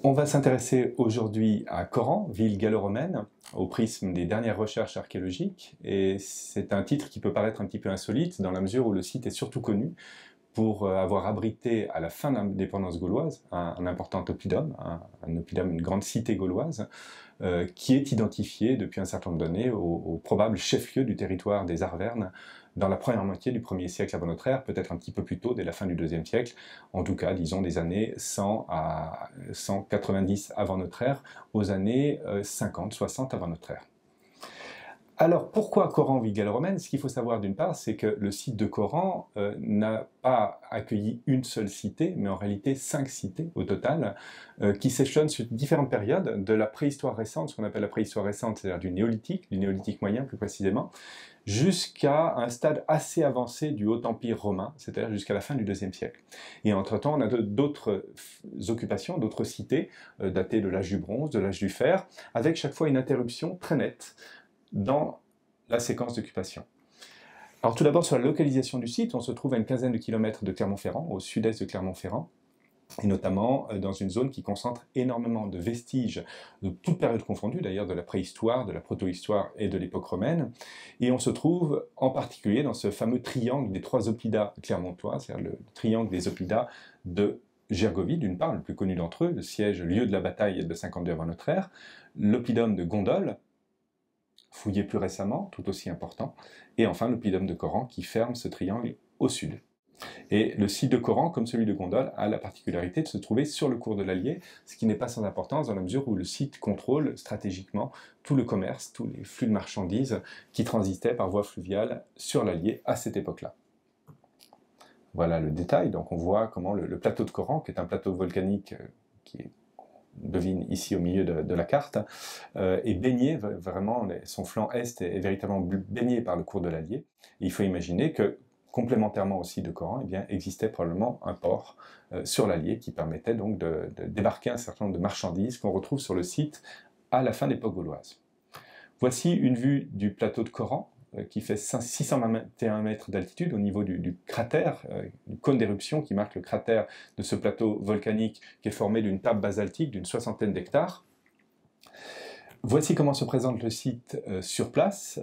On va s'intéresser aujourd'hui à Coran, ville gallo-romaine, au prisme des dernières recherches archéologiques, et c'est un titre qui peut paraître un petit peu insolite dans la mesure où le site est surtout connu pour avoir abrité à la fin de l'indépendance gauloise un important oppidum, un oppidum, une grande cité gauloise, qui est identifié depuis un certain nombre d'années au probable chef-lieu du territoire des Arvernes dans la première moitié du 1er siècle avant notre ère, peut-être un petit peu plus tôt, dès la fin du 2e siècle, en tout cas, disons, des années 100 à 190 avant notre ère, aux années 50, 60 avant notre ère. Alors, pourquoi Coran, ville gallo-romaine? Ce qu'il faut savoir d'une part, c'est que le site de Coran n'a pas accueilli une seule cité, mais en réalité 5 cités au total, qui s'échelonnent sur différentes périodes, de la préhistoire récente, ce qu'on appelle la préhistoire récente, c'est-à-dire du néolithique moyen plus précisément, jusqu'à un stade assez avancé du Haut Empire romain, c'est-à-dire jusqu'à la fin du 2e siècle. Et entre-temps, on a d'autres occupations, d'autres cités, datées de l'âge du bronze, de l'âge du fer, avec chaque fois une interruption très nette dans la séquence d'occupation. Alors tout d'abord, sur la localisation du site, on se trouve à une quinzaine de kilomètres de Clermont-Ferrand, au sud-est de Clermont-Ferrand, et notamment dans une zone qui concentre énormément de vestiges, de toutes périodes confondues, d'ailleurs de la préhistoire, de la protohistoire et de l'époque romaine, et on se trouve en particulier dans ce fameux triangle des 3 oppida clermontois, c'est-à-dire le triangle des oppidas de Gergovie, d'une part, le plus connu d'entre eux, le siège, lieu de la bataille de 52 avant notre ère, l'oppidum de Gondole, fouillé plus récemment, tout aussi important, et enfin l'oppidum de Coran qui ferme ce triangle au sud. Et le site de Coran, comme celui de Gondole, a la particularité de se trouver sur le cours de l'Allier, ce qui n'est pas sans importance dans la mesure où le site contrôle stratégiquement tout le commerce, tous les flux de marchandises qui transitaient par voie fluviale sur l'Allier à cette époque-là. Voilà le détail, donc on voit comment le plateau de Coran, qui est un plateau volcanique qui est devine ici au milieu de la carte, est baigné, vraiment, son flanc est est véritablement baigné par le cours de l'Allier. Il faut imaginer que, complémentairement au site de Coran, eh bien, existait probablement un port sur l'Allier qui permettait donc de débarquer un certain nombre de marchandises qu'on retrouve sur le site à la fin de l'époque gauloise. Voici une vue du plateau de Coran, qui fait 621 mètres d'altitude au niveau du cratère, du cône d'éruption qui marque le cratère de ce plateau volcanique qui est formé d'une table basaltique d'une 60aine d'hectares. Voici comment se présente le site sur place.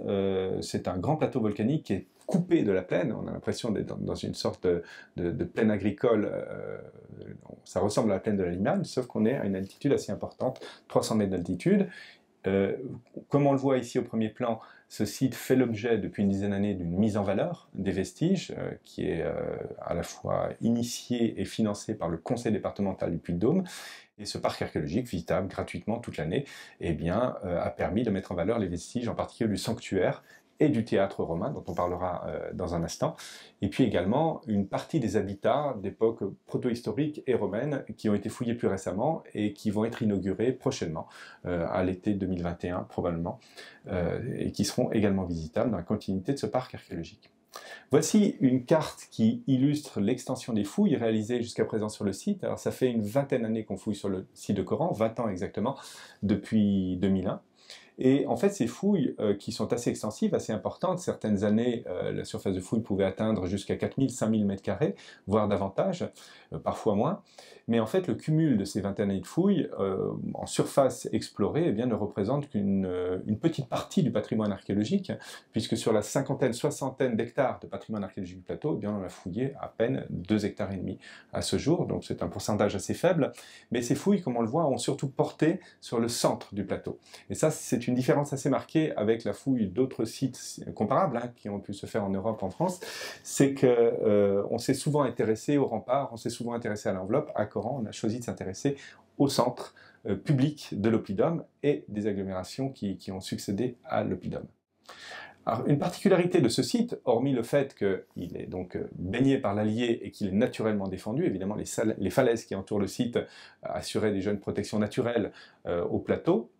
C'est un grand plateau volcanique qui est coupé de la plaine, on a l'impression d'être dans une sorte de plaine agricole, ça ressemble à la plaine de la Limagne, sauf qu'on est à une altitude assez importante, 300 mètres d'altitude. Comme on le voit ici au premier plan, ce site fait l'objet depuis une dizaine d'années d'une mise en valeur des vestiges, qui est à la fois initiée et financée par le conseil départemental du Puy-de-Dôme, et ce parc archéologique, visitable gratuitement toute l'année, eh bien, a permis de mettre en valeur les vestiges, en particulier du sanctuaire et du théâtre romain, dont on parlera dans un instant, et puis également une partie des habitats d'époque protohistorique et romaine qui ont été fouillés plus récemment et qui vont être inaugurés prochainement, à l'été 2021 probablement, et qui seront également visitables dans la continuité de ce parc archéologique. Voici une carte qui illustre l'extension des fouilles réalisées jusqu'à présent sur le site. Alors ça fait une vingtaine d'années qu'on fouille sur le site de Coran, 20 ans exactement, depuis 2001. Et en fait, ces fouilles, qui sont assez extensives, assez importantes, certaines années, la surface de fouille pouvait atteindre jusqu'à 4000, 5000 m², voire davantage, parfois moins. Mais en fait, le cumul de ces 20 années de fouilles, en surface explorée, eh bien, ne représente qu'une petite partie du patrimoine archéologique, puisque sur la cinquantaine, soixantaine d'hectares de patrimoine archéologique du plateau, eh bien, on a fouillé à peine 2,5 hectares à ce jour, donc c'est un pourcentage assez faible. Mais ces fouilles, comme on le voit, ont surtout porté sur le centre du plateau. Et ça, c'est une différence assez marquée avec la fouille d'autres sites comparables, qui ont pu se faire en Europe, en France, c'est qu'on s'est souvent intéressé aux remparts, on s'est souvent intéressé à l'enveloppe. À Coran, on a choisi de s'intéresser au centre public de l'oppidum et des agglomérations qui ont succédé à l'oppidum. Alors, une particularité de ce site, hormis le fait qu'il est donc baigné par l'Allier et qu'il est naturellement défendu, évidemment les falaises qui entourent le site assuraient déjà une protection naturelle au plateau,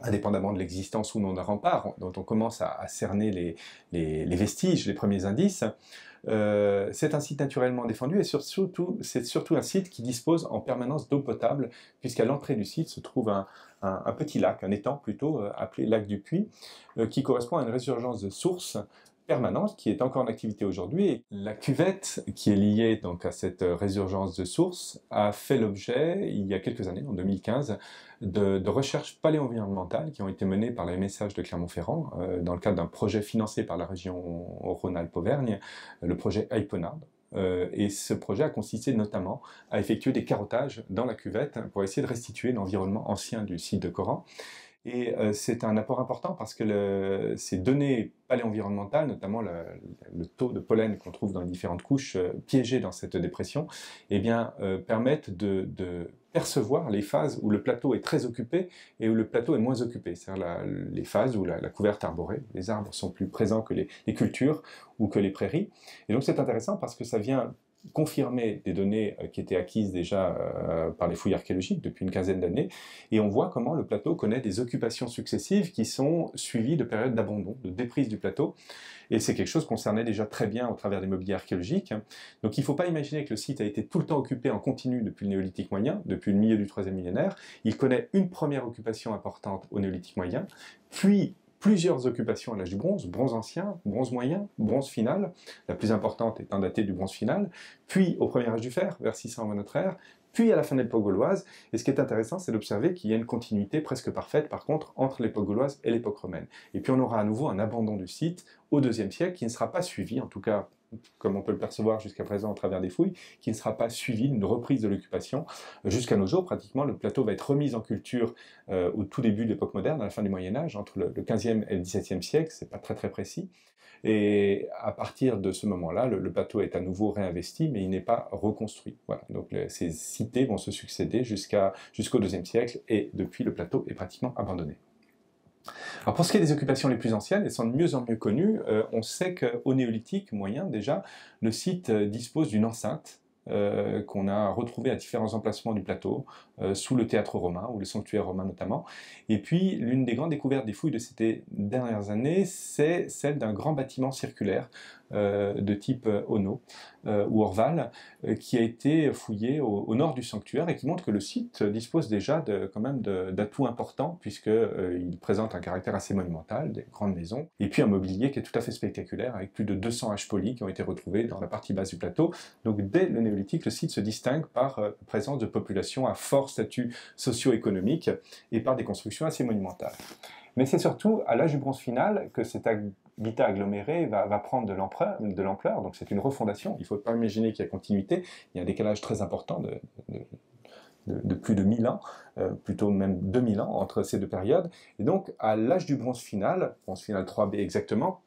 indépendamment de l'existence ou non d'un rempart, dont on commence à cerner les vestiges, les premiers indices. C'est un site naturellement défendu et c'est surtout un site qui dispose en permanence d'eau potable, puisqu'à l'entrée du site se trouve un petit lac, un étang plutôt, appelé lac du Puy, qui correspond à une résurgence de sources permanente qui est encore en activité aujourd'hui. Et la cuvette qui est liée donc à cette résurgence de sources a fait l'objet, il y a quelques années, en 2015, de recherches paléo-environnementales qui ont été menées par la MSH de Clermont-Ferrand dans le cadre d'un projet financé par la région Rhône-Alpes-Auvergne, le projet Aiponard. Et ce projet a consisté notamment à effectuer des carottages dans la cuvette pour essayer de restituer l'environnement ancien du site de Coran. Et c'est un apport important parce que ces données paléo-environnementales, notamment le taux de pollen qu'on trouve dans les différentes couches piégées dans cette dépression, eh bien, permettent de percevoir les phases où le plateau est très occupé et où le plateau est moins occupé. C'est-à-dire les phases où la couverte arborée, les arbres sont plus présents que les cultures ou que les prairies. Et donc c'est intéressant parce que ça vient confirmer des données qui étaient acquises déjà par les fouilles archéologiques depuis une quinzaine d'années, et on voit comment le plateau connaît des occupations successives qui sont suivies de périodes d'abandon, de déprise du plateau, et c'est quelque chose qu'on cernait déjà très bien au travers des mobiliers archéologiques. Donc il ne faut pas imaginer que le site a été tout le temps occupé en continu depuis le néolithique moyen, depuis le milieu du 3e millénaire. Il connaît une première occupation importante au néolithique moyen, puis plusieurs occupations à l'âge du bronze, bronze ancien, bronze moyen, bronze final, la plus importante étant datée du bronze final, puis au premier âge du fer, vers 600 avant notre ère, puis à la fin de l'époque gauloise. Et ce qui est intéressant, c'est d'observer qu'il y a une continuité presque parfaite, par contre, entre l'époque gauloise et l'époque romaine. Et puis on aura à nouveau un abandon du site au IIe siècle qui ne sera pas suivi, en tout cas comme on peut le percevoir jusqu'à présent à travers des fouilles, qui ne sera pas suivi d'une reprise de l'occupation. Jusqu'à nos jours, pratiquement, le plateau va être remis en culture au tout début de l'époque moderne, à la fin du Moyen-Âge, entre le 15e et le 17e siècle, c'est pas très précis. Et à partir de ce moment-là, le plateau est à nouveau réinvesti, mais il n'est pas reconstruit. Voilà. Donc ces cités vont se succéder jusqu'au IIe siècle, et depuis, le plateau est pratiquement abandonné. Alors pour ce qui est des occupations les plus anciennes, elles sont de mieux en mieux connues. On sait qu'au néolithique moyen, déjà, le site dispose d'une enceinte qu'on a retrouvée à différents emplacements du plateau, sous le théâtre romain, ou le sanctuaire romain notamment. Et puis, l'une des grandes découvertes des fouilles de ces dernières années, c'est celle d'un grand bâtiment circulaire de type Ono ou Orval, qui a été fouillé au nord du sanctuaire et qui montre que le site dispose déjà quand même d'atouts importants, puisqu'il présente un caractère assez monumental, des grandes maisons, et puis un mobilier qui est tout à fait spectaculaire, avec plus de 200 haches polies qui ont été retrouvées dans la partie basse du plateau. Donc dès le néolithique, le site se distingue par la présence de populations à fort statut socio-économique et par des constructions assez monumentales. Mais c'est surtout à l'âge du bronze final que cet habitat aggloméré va prendre de l'ampleur, donc c'est une refondation. Il ne faut pas imaginer qu'il y a continuité, il y a un décalage très important de plus de 1000 ans, plutôt même 2000 ans entre ces deux périodes. Et donc à l'âge du bronze final 3B exactement,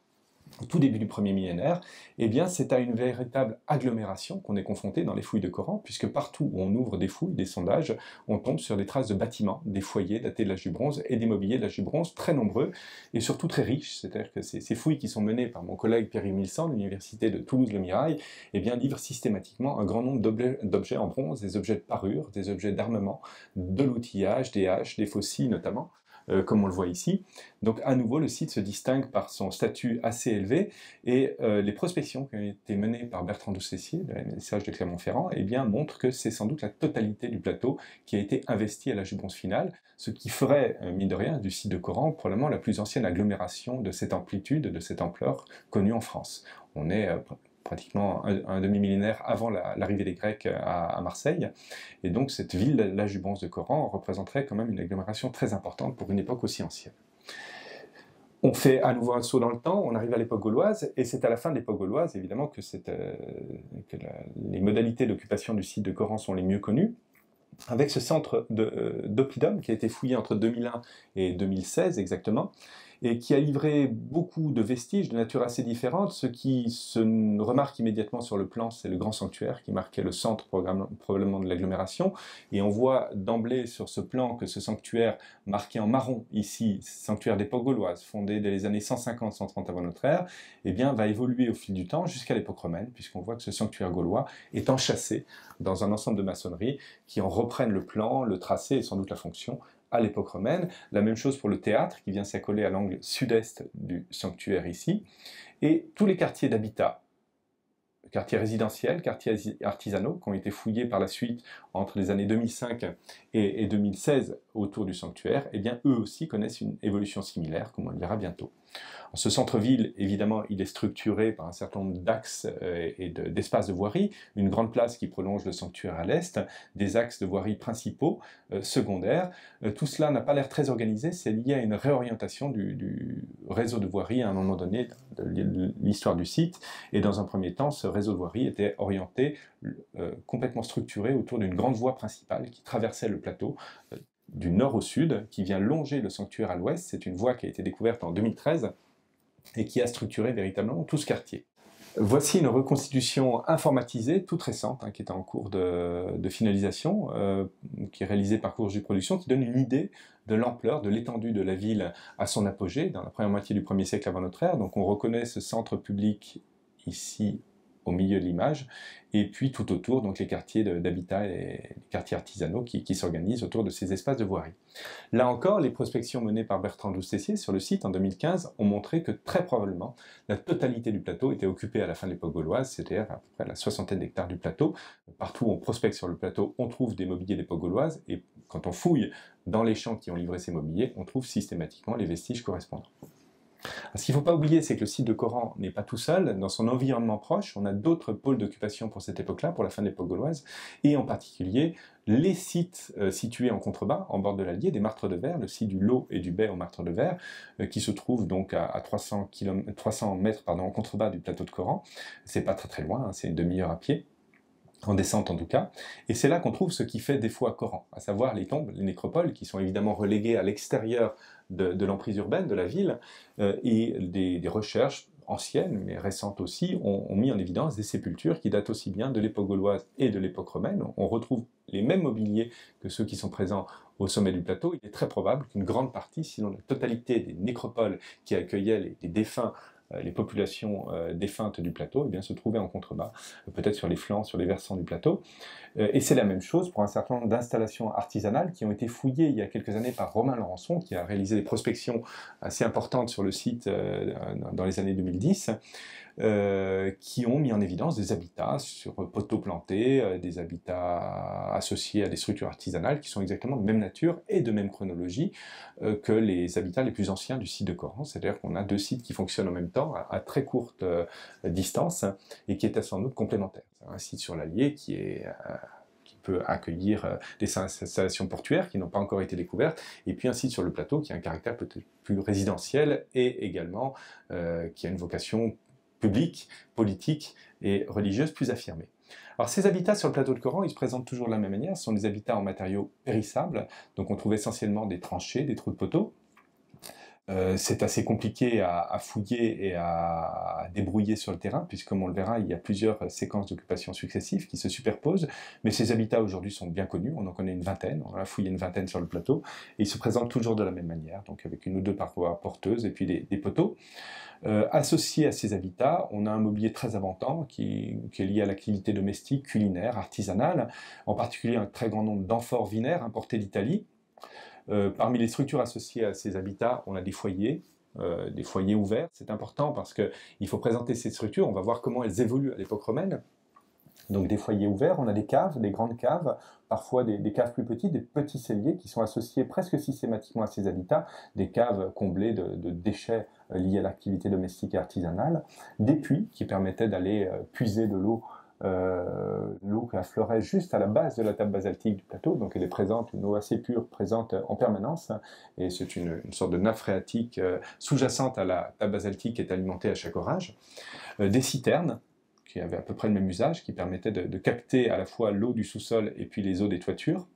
au tout début du premier millénaire, eh bien c'est à une véritable agglomération qu'on est confronté dans les fouilles de Coran, puisque partout où on ouvre des fouilles, des sondages, on tombe sur des traces de bâtiments, des foyers datés de l'âge du bronze et des mobiliers de l'âge du bronze très nombreux et surtout très riches. C'est-à-dire que ces fouilles qui sont menées par mon collègue Pierre-Yves Milsan de l'université de Toulouse-Le Mirail, eh bien livrent systématiquement un grand nombre d'objets en bronze, des objets de parure, des objets d'armement, de l'outillage, des haches, des faucilles notamment, comme on le voit ici. Donc à nouveau, le site se distingue par son statut assez élevé, et les prospections qui ont été menées par Bertrand Doucessier, de la MSH de Clermont-Ferrand, eh bien, montrent que c'est sans doute la totalité du plateau qui a été investi à l'âge du bronze final, ce qui ferait, mine de rien, du site de Coran probablement la plus ancienne agglomération de cette amplitude, de cette ampleur connue en France. On est pratiquement un demi-millénaire avant l'arrivée des Grecs à Marseille, et donc cette ville, l'âge du bronze de Coran, représenterait quand même une agglomération très importante pour une époque aussi ancienne. On fait à nouveau un saut dans le temps, on arrive à l'époque gauloise, et c'est à la fin de l'époque gauloise, évidemment, que les modalités d'occupation du site de Coran sont les mieux connues, avec ce centre d'Oppidum qui a été fouillé entre 2001 et 2016 exactement, et qui a livré beaucoup de vestiges de nature assez différente. Ce qui se remarque immédiatement sur le plan, c'est le grand sanctuaire qui marquait le centre probablement de l'agglomération, et on voit d'emblée sur ce plan que ce sanctuaire, marqué en marron ici, sanctuaire d'époque gauloise, fondé dès les années 150-130 avant notre ère, eh bien, va évoluer au fil du temps jusqu'à l'époque romaine, puisqu'on voit que ce sanctuaire gaulois est enchâssé dans un ensemble de maçonnerie qui en reprennent le plan, le tracé et sans doute la fonction à l'époque romaine. La même chose pour le théâtre qui vient s'accoler à l'angle sud-est du sanctuaire ici, et tous les quartiers d'habitat, quartiers résidentiels, quartiers artisanaux, qui ont été fouillés par la suite entre les années 2005 et 2016 autour du sanctuaire, eh bien eux aussi connaissent une évolution similaire, comme on le verra bientôt. Ce centre-ville, évidemment, il est structuré par un certain nombre d'axes et d'espaces de voirie, une grande place qui prolonge le sanctuaire à l'est, des axes de voirie principaux, secondaires. Tout cela n'a pas l'air très organisé, c'est lié à une réorientation du réseau de voirie à un moment donné de l'histoire du site. Et dans un premier temps, ce réseau de voirie était orienté, complètement structuré autour d'une grande voie principale qui traversait le plateau du nord au sud, qui vient longer le sanctuaire à l'ouest. C'est une voie qui a été découverte en 2013 et qui a structuré véritablement tout ce quartier. Voici une reconstitution informatisée, toute récente, qui est en cours de finalisation, qui est réalisée par Courge Production, qui donne une idée de l'ampleur, de l'étendue de la ville à son apogée, dans la première moitié du 1er siècle avant notre ère. Donc on reconnaît ce centre public ici, au milieu de l'image, et puis tout autour, donc les quartiers d'habitat et les quartiers artisanaux qui s'organisent autour de ces espaces de voirie. Là encore, les prospections menées par Bertrand Douce-Tessier sur le site en 2015 ont montré que très probablement la totalité du plateau était occupée à la fin de l'époque gauloise, c'est-à-dire à peu près la soixantaine d'hectares du plateau. Partout où on prospecte sur le plateau, on trouve des mobiliers d'époque gauloise, et quand on fouille dans les champs qui ont livré ces mobiliers, on trouve systématiquement les vestiges correspondants. Ce qu'il ne faut pas oublier, c'est que le site de Coran n'est pas tout seul. Dans son environnement proche, on a d'autres pôles d'occupation pour cette époque-là, pour la fin de l'époque gauloise, et en particulier les sites situés en contrebas, en bord de l'Allier, des Martres de Verre, le site du Lot et du Bay aux Martres de Verre, qui se trouvent donc à 300 mètres en contrebas du plateau de Coran. C'est pas très très loin, c'est une demi-heure à pied, en descente en tout cas, et c'est là qu'on trouve ce qui fait défaut à Coran, à savoir les tombes, les nécropoles, qui sont évidemment reléguées à l'extérieur de l'emprise urbaine, de la ville, et des recherches anciennes, mais récentes aussi, ont mis en évidence des sépultures qui datent aussi bien de l'époque gauloise et de l'époque romaine. On retrouve les mêmes mobiliers que ceux qui sont présents au sommet du plateau. Il est très probable qu'une grande partie, sinon la totalité des nécropoles qui accueillaient les défunts, les populations défuntes du plateau, eh bien, se trouvaient en contrebas, peut-être sur les flancs, sur les versants du plateau. Et c'est la même chose pour un certain nombre d'installations artisanales qui ont été fouillées il y a quelques années par Romain Laurençon, qui a réalisé des prospections assez importantes sur le site dans les années 2010, qui ont mis en évidence des habitats sur poteaux plantés, des habitats associés à des structures artisanales qui sont exactement de même nature et de même chronologie que les habitats les plus anciens du site de Coran. C'est-à-dire qu'on a deux sites qui fonctionnent en même temps, à très courte distance, et qui étaient sans doute complémentaires. Un site sur l'Allier qui peut accueillir des installations portuaires qui n'ont pas encore été découvertes, et puis un site sur le plateau qui a un caractère peut-être plus résidentiel et également qui a une vocation publique, politique et religieuse plus affirmée. Alors ces habitats sur le plateau de Coran, ils se présentent toujours de la même manière, ce sont des habitats en matériaux périssables, donc on trouve essentiellement des tranchées, des trous de poteaux. C'est assez compliqué à fouiller et à débrouiller sur le terrain, puisque comme on le verra, il y a plusieurs séquences d'occupation successives qui se superposent, mais ces habitats aujourd'hui sont bien connus, on en connaît une vingtaine, on a fouillé une vingtaine sur le plateau, et ils se présentent toujours de la même manière, donc avec une ou deux parois porteuses et puis des poteaux. Associé à ces habitats, on a un mobilier très abondant qui est lié à l'activité domestique, culinaire, artisanale, en particulier un très grand nombre d'amphores vinaires importés d'Italie. Parmi les structures associées à ces habitats, on a des foyers ouverts. C'est important parce qu'il faut présenter ces structures, on va voir comment elles évoluent à l'époque romaine. Donc des foyers ouverts, on a des caves, des grandes caves, parfois des caves plus petites, des petits celliers qui sont associés presque systématiquement à ces habitats, des caves comblées de déchets liés à l'activité domestique et artisanale, des puits qui permettaient d'aller puiser de l'eau qui affleurait juste à la base de la table basaltique du plateau, donc elle est présente, une eau assez pure, présente en permanence, et c'est une sorte de nappe phréatique sous-jacente à la table basaltique qui est alimentée à chaque orage, des citernes, qui avaient à peu près le même usage, qui permettaient de capter à la fois l'eau du sous-sol et puis les eaux des toitures.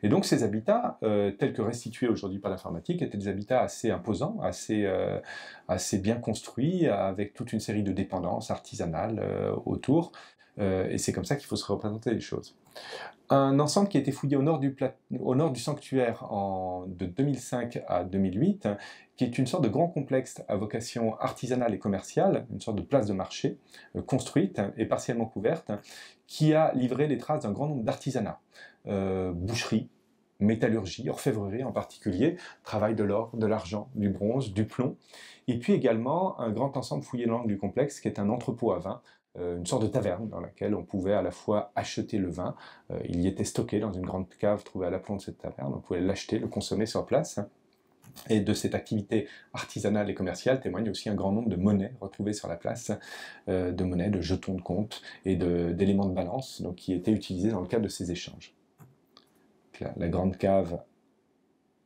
Et donc ces habitats, tels que restitués aujourd'hui par l'informatique, étaient des habitats assez imposants, assez bien construits, avec toute une série de dépendances artisanales autour. Et c'est comme ça qu'il faut se représenter les choses. Un ensemble qui a été fouillé au nord du sanctuaire de 2005 à 2008, qui est une sorte de grand complexe à vocation artisanale et commerciale, une sorte de place de marché, construite et partiellement couverte, qui a livré les traces d'un grand nombre d'artisanats, boucherie, métallurgie, orfèvrerie en particulier, travail de l'or, de l'argent, du bronze, du plomb, et puis également un grand ensemble fouillé dans l'angle du complexe qui est un entrepôt à vin, une sorte de taverne dans laquelle on pouvait à la fois acheter le vin, il y était stocké dans une grande cave trouvée à l'aplomb de cette taverne, on pouvait l'acheter, le consommer sur place, Et de cette activité artisanale et commerciale témoigne aussi un grand nombre de monnaies retrouvées sur la place, de monnaies, de jetons de compte et d'éléments de balance, donc, qui étaient utilisés dans le cadre de ces échanges. La grande cave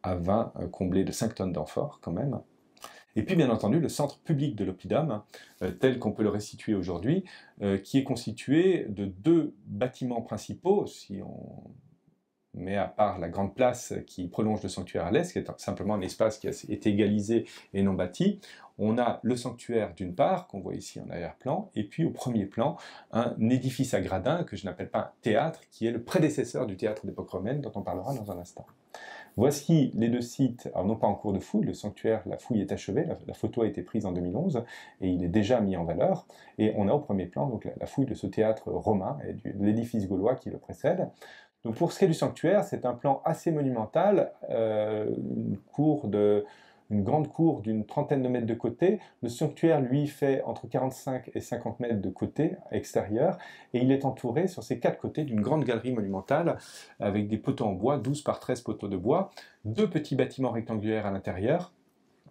à vin comblée de 5 tonnes d'amphores quand même. Et puis bien entendu le centre public de l'oppidum, tel qu'on peut le restituer aujourd'hui, qui est constitué de 2 bâtiments principaux, si on met à part la grande place qui prolonge le sanctuaire à l'est, qui est simplement un espace qui a été égalisé et non bâti. On a le sanctuaire d'une part, qu'on voit ici en arrière-plan, et puis au premier plan, un édifice à gradins, que je n'appelle pas un théâtre, qui est le prédécesseur du théâtre d'époque romaine, dont on parlera dans un instant. Voici les 2 sites, alors non pas en cours de fouille, le sanctuaire, la fouille est achevée, la photo a été prise en 2011, et il est déjà mis en valeur, et on a au premier plan donc, la fouille de ce théâtre romain, et de l'édifice gaulois qui le précède. Donc pour ce qui est du sanctuaire, c'est un plan assez monumental, une grande cour d'une trentaine de mètres de côté. Le sanctuaire, lui, fait entre 45 et 50 mètres de côté extérieur, et il est entouré sur ses 4 côtés d'une grande galerie monumentale avec des poteaux en bois, 12 par 13 poteaux de bois, 2 petits bâtiments rectangulaires à l'intérieur.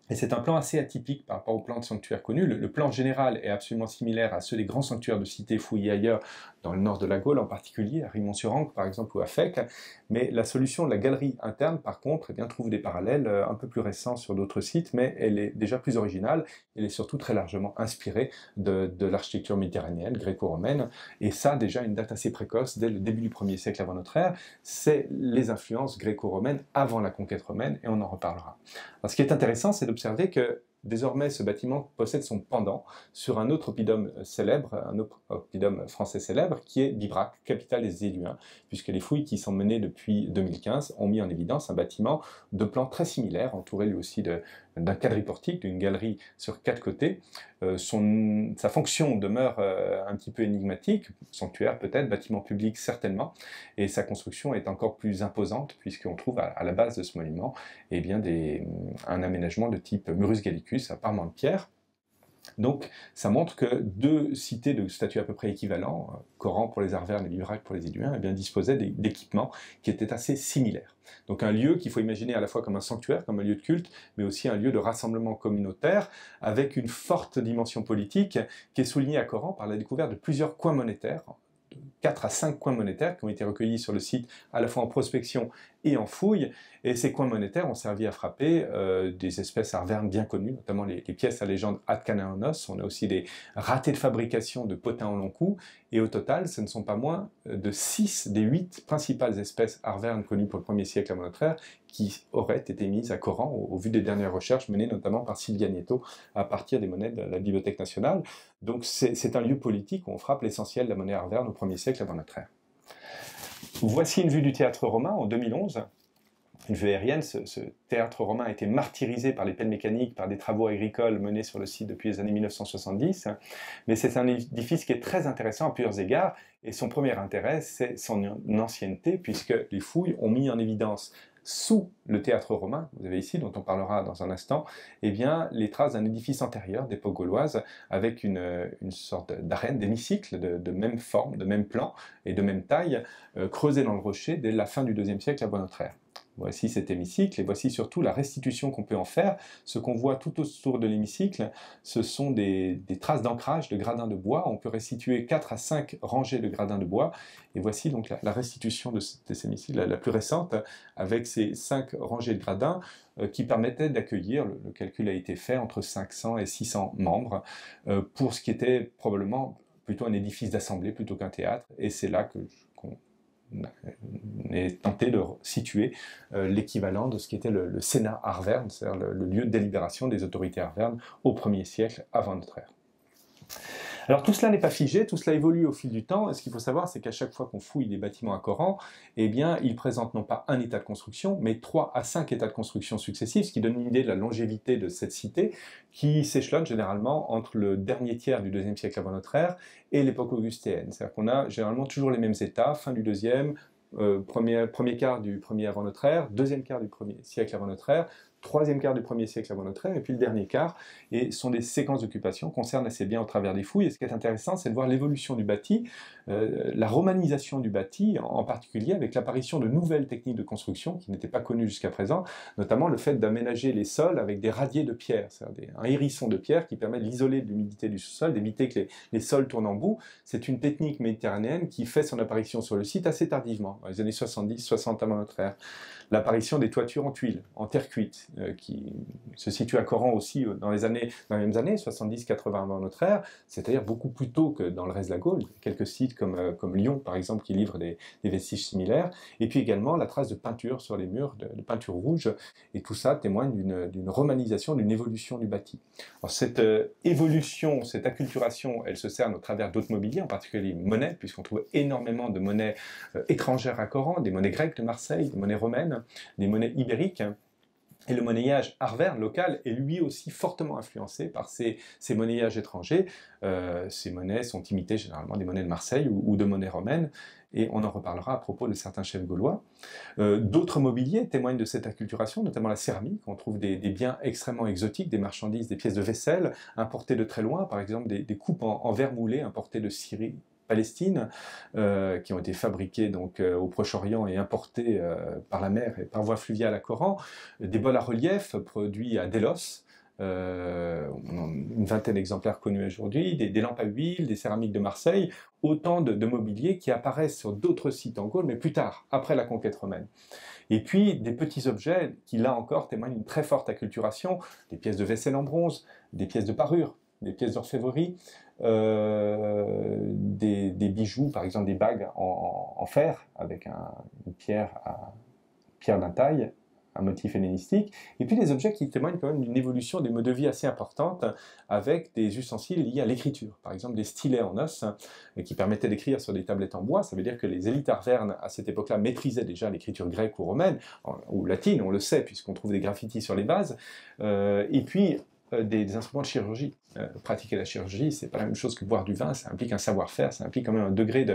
Et c'est un plan assez atypique par rapport au plan de sanctuaire connu. Le plan général est absolument similaire à ceux des grands sanctuaires de cités fouillés ailleurs, dans le nord de la Gaule en particulier, à Rimont-sur-Ancre par exemple ou à Fecq. Mais la solution de la galerie interne, par contre, eh bien, trouve des parallèles un peu plus récents sur d'autres sites, mais elle est déjà plus originale. Elle est surtout très largement inspirée de l'architecture méditerranéenne, gréco-romaine. Et ça, déjà, une date assez précoce, dès le début du 1er siècle avant notre ère, c'est les influences gréco-romaines avant la conquête romaine, et on en reparlera. Alors, ce qui est intéressant, c'est d'observer que désormais, ce bâtiment possède son pendant sur un autre oppidum célèbre, un autre oppidum français célèbre, qui est Bibrac, capitale des Éluins, puisque les fouilles qui sont menées depuis 2015 ont mis en évidence un bâtiment de plan très similaire, entouré lui aussi d'un quadriportique, d'une galerie sur 4 côtés. Sa fonction demeure un petit peu énigmatique, sanctuaire peut-être, bâtiment public certainement, et sa construction est encore plus imposante, puisqu'on trouve à la base de ce monument eh bien un aménagement de type Murus Gallicus, à parement de pierre. Donc ça montre que 2 cités de statut à peu près équivalent, Coran pour les Arvernes et Bibrac pour les Éluins, eh bien, disposaient d'équipements qui étaient assez similaires. Donc un lieu qu'il faut imaginer à la fois comme un sanctuaire, comme un lieu de culte, mais aussi un lieu de rassemblement communautaire, avec une forte dimension politique qui est soulignée à Coran par la découverte de plusieurs coins monétaires, 4 à 5 coins monétaires qui ont été recueillis sur le site à la fois en prospection et en fouille, et ces coins monétaires ont servi à frapper des espèces arvernes bien connues, notamment les pièces à légende Ad Canaonos. On a aussi des ratés de fabrication de potins en long cou, et au total, ce ne sont pas moins de 6 des 8 principales espèces arvernes connues pour le 1er siècle avant notre ère qui auraient été mises à Coran au vu des dernières recherches menées notamment par Sylvia Nieto à partir des monnaies de la Bibliothèque nationale. Donc c'est un lieu politique où on frappe l'essentiel de la monnaie arverne au 1er siècle avant notre ère. Voici une vue du théâtre romain en 2011. Une vue aérienne, ce théâtre romain a été martyrisé par les pelles mécaniques, par des travaux agricoles menés sur le site depuis les années 1970, mais c'est un édifice qui est très intéressant à plusieurs égards, et son premier intérêt, c'est son ancienneté, puisque les fouilles ont mis en évidence sous le théâtre romain, vous avez ici, dont on parlera dans un instant, eh bien, les traces d'un édifice antérieur d'époque gauloise, avec une sorte d'arène, d'hémicycle de même forme, de même plan et de même taille, creusé dans le rocher dès la fin du IIe siècle avant notre ère. Voici cet hémicycle, et voici surtout la restitution qu'on peut en faire. Ce qu'on voit tout autour de l'hémicycle, ce sont des traces d'ancrage de gradins de bois. On peut restituer 4 à 5 rangées de gradins de bois, et voici donc la restitution de cet hémicycle, la plus récente, avec ces 5 rangées de gradins qui permettaient d'accueillir, le calcul a été fait, entre 500 et 600 membres, pour ce qui était probablement plutôt un édifice d'assemblée plutôt qu'un théâtre, et c'est là qu'on est tenté de situer l'équivalent de ce qui était le Sénat arverne, c'est-à-dire le lieu de délibération des autorités arvernes au 1er siècle avant notre ère. Alors tout cela n'est pas figé, tout cela évolue au fil du temps, et ce qu'il faut savoir, c'est qu'à chaque fois qu'on fouille des bâtiments à Coran, eh bien, ils présentent non pas un état de construction, mais 3 à 5 états de construction successifs, ce qui donne une idée de la longévité de cette cité, qui s'échelonne généralement entre le dernier tiers du IIe siècle avant notre ère et l'époque augustéenne. C'est-à-dire qu'on a généralement toujours les mêmes états, fin du IIe, premier quart du 1er avant notre ère, deuxième quart du 1er siècle avant notre ère, troisième quart du 1er siècle avant notre ère, et puis le dernier quart, et sont des séquences d'occupation qu'on cerne assez bien au travers des fouilles. Et ce qui est intéressant, c'est de voir l'évolution du bâti, la romanisation du bâti, en particulier avec l'apparition de nouvelles techniques de construction qui n'étaient pas connues jusqu'à présent, notamment le fait d'aménager les sols avec des radiers de pierre, c'est-à-dire un hérisson de pierre qui permet d'isoler l'humidité du sous-sol, d'éviter que les sols tournent en boue. C'est une technique méditerranéenne qui fait son apparition sur le site assez tardivement, dans les années 70-60 avant notre ère. L'apparition des toitures en tuiles, en terre cuite, qui se situe à Coran aussi dans les mêmes années, 70-80 avant notre ère, c'est-à-dire beaucoup plus tôt que dans le reste de la Gaule. Il y a quelques sites comme Lyon, par exemple, qui livrent des vestiges similaires, et puis également la trace de peinture sur les murs, de peinture rouge, et tout ça témoigne d'une romanisation, d'une évolution du bâti. Alors, cette évolution, cette acculturation, elle se cerne au travers d'autres mobiliers, en particulier les monnaies, puisqu'on trouve énormément de monnaies étrangères à Coran, des monnaies grecques de Marseille, des monnaies romaines, des monnaies ibériques, et le monnayage arverne local est lui aussi fortement influencé par ces monnayages étrangers. Ces monnaies sont imitées généralement des monnaies de Marseille ou de monnaies romaines, et on en reparlera à propos de certains chefs gaulois. D'autres mobiliers témoignent de cette acculturation, notamment la céramique. On trouve des biens extrêmement exotiques, des marchandises, des pièces de vaisselle importées de très loin, par exemple des coupes en verre moulé importées de Syrie, Palestine, qui ont été fabriqués donc au Proche-Orient et importés par la mer et par voie fluviale à Coran, des bols à relief produits à Délos, une vingtaine d'exemplaires connus aujourd'hui, des lampes à huile, des céramiques de Marseille, autant de mobiliers qui apparaissent sur d'autres sites en Gaule, mais plus tard, après la conquête romaine. Et puis des petits objets qui, là encore, témoignent d'une très forte acculturation, des pièces de vaisselle en bronze, des pièces de parure, des pièces d'orfèvrerie, des bijoux, par exemple des bagues en fer, avec une pierre d'un taille, un motif hellénistique, et puis des objets qui témoignent quand même d'une évolution des modes de vie assez importante, avec des ustensiles liés à l'écriture, par exemple des stylets en os, qui permettaient d'écrire sur des tablettes en bois. Ça veut dire que les élites arvernes, à cette époque-là, maîtrisaient déjà l'écriture grecque ou romaine, ou latine, on le sait, puisqu'on trouve des graffitis sur les vases, et puis des instruments de chirurgie. Pratiquer la chirurgie, c'est pas la même chose que boire du vin, ça implique un savoir-faire, ça implique quand même un degré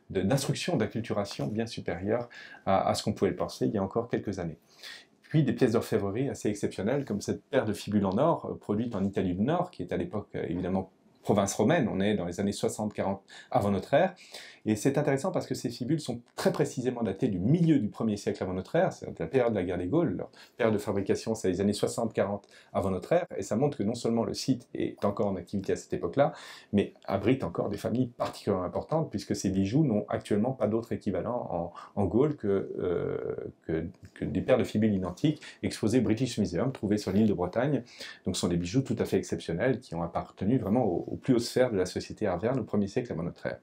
d'instruction, d'acculturation bien supérieur à ce qu'on pouvait le penser il y a encore quelques années. Puis des pièces d'orfèvrerie assez exceptionnelles, comme cette paire de fibules en or, produite en Italie du Nord, qui est à l'époque évidemment province romaine, on est dans les années 60-40 avant notre ère, et c'est intéressant parce que ces fibules sont très précisément datées du milieu du 1er siècle avant notre ère, c'est la période de la guerre des Gaules, leur période de fabrication c'est les années 60-40 avant notre ère, et ça montre que non seulement le site est encore en activité à cette époque-là, mais abrite encore des familles particulièrement importantes, puisque ces bijoux n'ont actuellement pas d'autre équivalent en Gaule que des paires de fibules identiques exposées au British Museum, trouvées sur l'île de Bretagne. Donc ce sont des bijoux tout à fait exceptionnels qui ont appartenu vraiment aux plus hautes sphères de la société arverne au 1er siècle avant notre ère.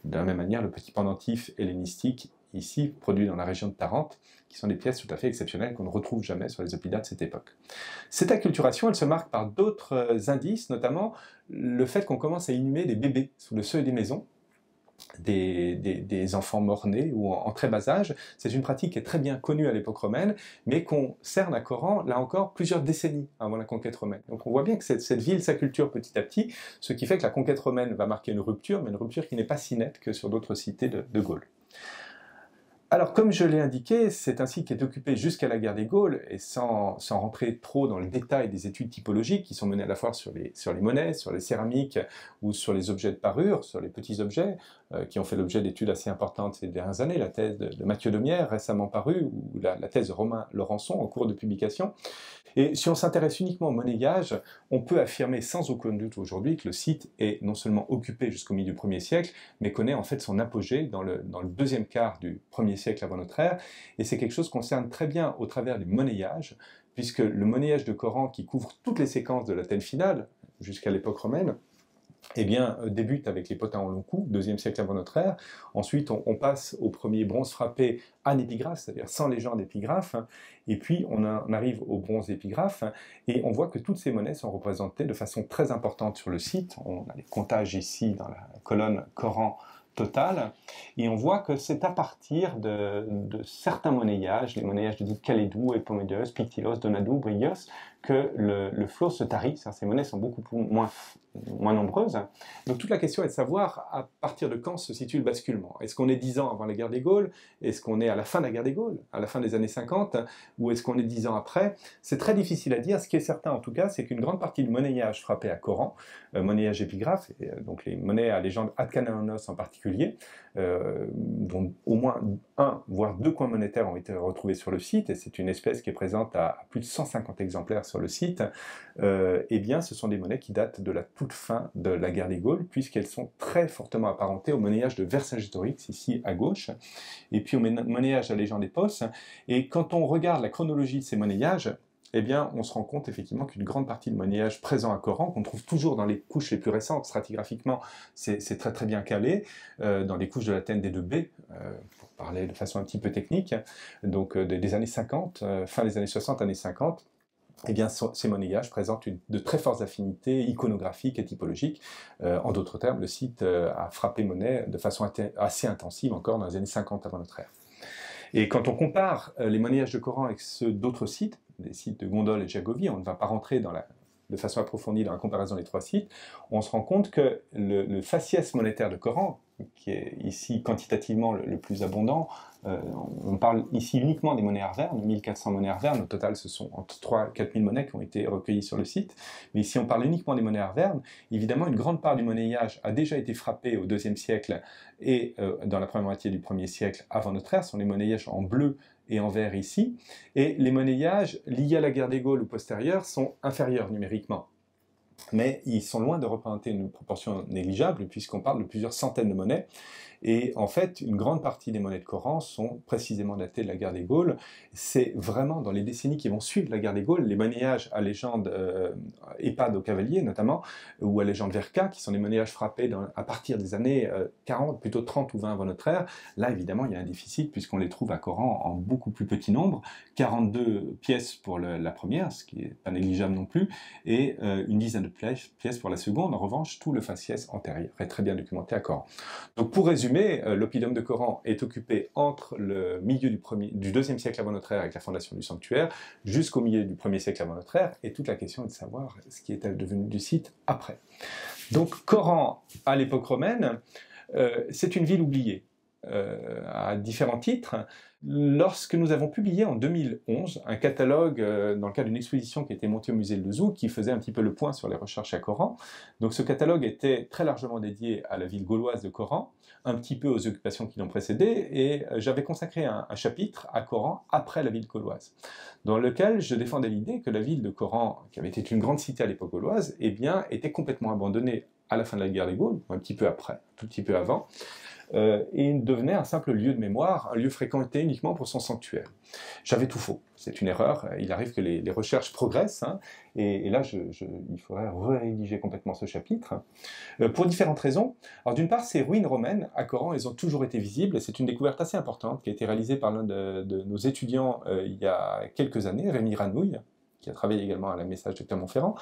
De la même manière, le petit pendentif hellénistique, ici, produit dans la région de Tarente, qui sont des pièces tout à fait exceptionnelles qu'on ne retrouve jamais sur les oppidats de cette époque. Cette acculturation, elle se marque par d'autres indices, notamment le fait qu'on commence à inhumer des bébés sous le seuil des maisons, des enfants morts-nés ou en très bas âge. C'est une pratique qui est très bien connue à l'époque romaine, mais qu'on cerne à Coran, là encore, plusieurs décennies avant la conquête romaine. Donc on voit bien que cette ville s'acculture petit à petit, ce qui fait que la conquête romaine va marquer une rupture, mais une rupture qui n'est pas si nette que sur d'autres cités de Gaule. Alors, comme je l'ai indiqué, c'est un site qui est occupé jusqu'à la guerre des Gaules, et sans rentrer trop dans le détail des études typologiques qui sont menées à la fois sur les monnaies, sur les céramiques ou sur les objets de parure, sur les petits objets, qui ont fait l'objet d'études assez importantes ces dernières années, la thèse de Mathieu Demière, récemment parue, ou la thèse de Romain Laurençon, en cours de publication. Et si on s'intéresse uniquement au monnayage, on peut affirmer sans aucun doute aujourd'hui que le site est non seulement occupé jusqu'au milieu du 1er siècle, mais connaît en fait son apogée dans le deuxième quart du 1er siècle avant notre ère, et c'est quelque chose qu'on cerne très bien au travers du monnayage, puisque le monnayage de Coran, qui couvre toutes les séquences de l'Athènes finale, jusqu'à l'époque romaine, eh bien, débute avec les potins en long cou, 2e siècle avant notre ère. Ensuite, on passe au premier bronze frappé anépigraphe, c'est-à-dire sans légende épigraphe, et puis on arrive au bronze épigraphe, et on voit que toutes ces monnaies sont représentées de façon très importante sur le site. On a les comptages ici dans la colonne Coran total, et on voit que c'est à partir de certains monnayages, les monnayages de Calédou, Epomédeus, Pictilos, Donadou, Brios, que le flot se tarit, ces monnaies sont beaucoup moins nombreuses. Donc toute la question est de savoir à partir de quand se situe le basculement. Est-ce qu'on est 10 ans avant la guerre des Gaules? Est-ce qu'on est à la fin de la guerre des Gaules, à la fin des années 50? Ou est-ce qu'on est 10 ans après? C'est très difficile à dire. Ce qui est certain en tout cas, c'est qu'une grande partie du monnayage frappé à Coran, monnayage épigraphe, donc les monnaies à légende Adkanaonos en particulier, dont au moins un, voire deux coins monétaires ont été retrouvés sur le site, et c'est une espèce qui est présente à plus de 150 exemplaires sur le site, eh bien ce sont des monnaies qui datent de la toute fin de la guerre des Gaules, puisqu'elles sont très fortement apparentées au monnayage de Vercingétorix, ici à gauche, et puis au monnayage à légende Épos. Et quand on regarde la chronologie de ces monnayages, eh bien, on se rend compte effectivement qu'une grande partie du monnayage présent à Coran, qu'on trouve toujours dans les couches les plus récentes, stratigraphiquement, c'est très très bien calé, dans les couches de la TND2B, pour parler de façon un petit peu technique, donc des années 50, fin des années 60, années 50, eh bien, ces monnayages présentent de très fortes affinités iconographiques et typologiques. En d'autres termes, le site a frappé monnaie de façon assez intensive encore dans les années 50 avant notre ère. Et quand on compare les monnayages de Coran avec ceux d'autres sites, des sites de Gondol et de Jagovie, on ne va pas rentrer de façon approfondie dans la comparaison des trois sites, on se rend compte que le faciès monétaire de Coran, qui est ici quantitativement le plus abondant, on parle ici uniquement des monnaies arvernes, 1400 monnaies arvernes, au total ce sont entre 3 et 4000 monnaies qui ont été recueillies sur le site, mais ici on parle uniquement des monnaies arvernes. Évidemment une grande part du monnayage a déjà été frappée au IIe siècle et dans la première moitié du 1er siècle avant notre ère, ce sont les monnayages en bleu et en vert ici, et les monnayages liés à la guerre des Gaules ou postérieures sont inférieurs numériquement. Mais ils sont loin de représenter une proportion négligeable, puisqu'on parle de plusieurs centaines de monnaies, et en fait, une grande partie des monnaies de Coran sont précisément datées de la guerre des Gaules. C'est vraiment dans les décennies qui vont suivre la guerre des Gaules, les monnayages à légende EHPAD aux cavaliers notamment, ou à légende Verca, qui sont des monnayages frappés à partir des années 40, plutôt 30 ou 20 avant notre ère. Là, évidemment, il y a un déficit, puisqu'on les trouve à Coran en beaucoup plus petit nombre, 42 pièces pour la première, ce qui n'est pas négligeable non plus, et une dizaine de pièces pour la seconde. En revanche, tout le faciès antérieur est très bien documenté à Coran. Donc pour résumer, l'oppidum de Coran est occupé entre le milieu du deuxième siècle avant notre ère avec la fondation du sanctuaire jusqu'au milieu du 1er siècle avant notre ère, et toute la question est de savoir ce qui est devenu du site après. Donc Coran à l'époque romaine, c'est une ville oubliée à différents titres. Lorsque nous avons publié en 2011 un catalogue dans le cadre d'une exposition qui était montée au musée de Lezoux, qui faisait un petit peu le point sur les recherches à Coran. Donc ce catalogue était très largement dédié à la ville gauloise de Coran, un petit peu aux occupations qui l'ont précédé, et j'avais consacré un chapitre à Coran après la ville gauloise, dans lequel je défendais l'idée que la ville de Coran, qui avait été une grande cité à l'époque gauloise, eh bien, était complètement abandonnée à la fin de la guerre des Gaules, un petit peu après, un tout petit peu avant, et devenait un simple lieu de mémoire, un lieu fréquenté uniquement pour son sanctuaire. J'avais tout faux, c'est une erreur, il arrive que les recherches progressent, hein, et là il faudrait rédiger complètement ce chapitre, pour différentes raisons. Alors d'une part, ces ruines romaines à Coran, elles ont toujours été visibles, et c'est une découverte assez importante qui a été réalisée par l'un de nos étudiants il y a quelques années, Rémi Ranouille, qui a travaillé également à la message de Clermont-Ferrand,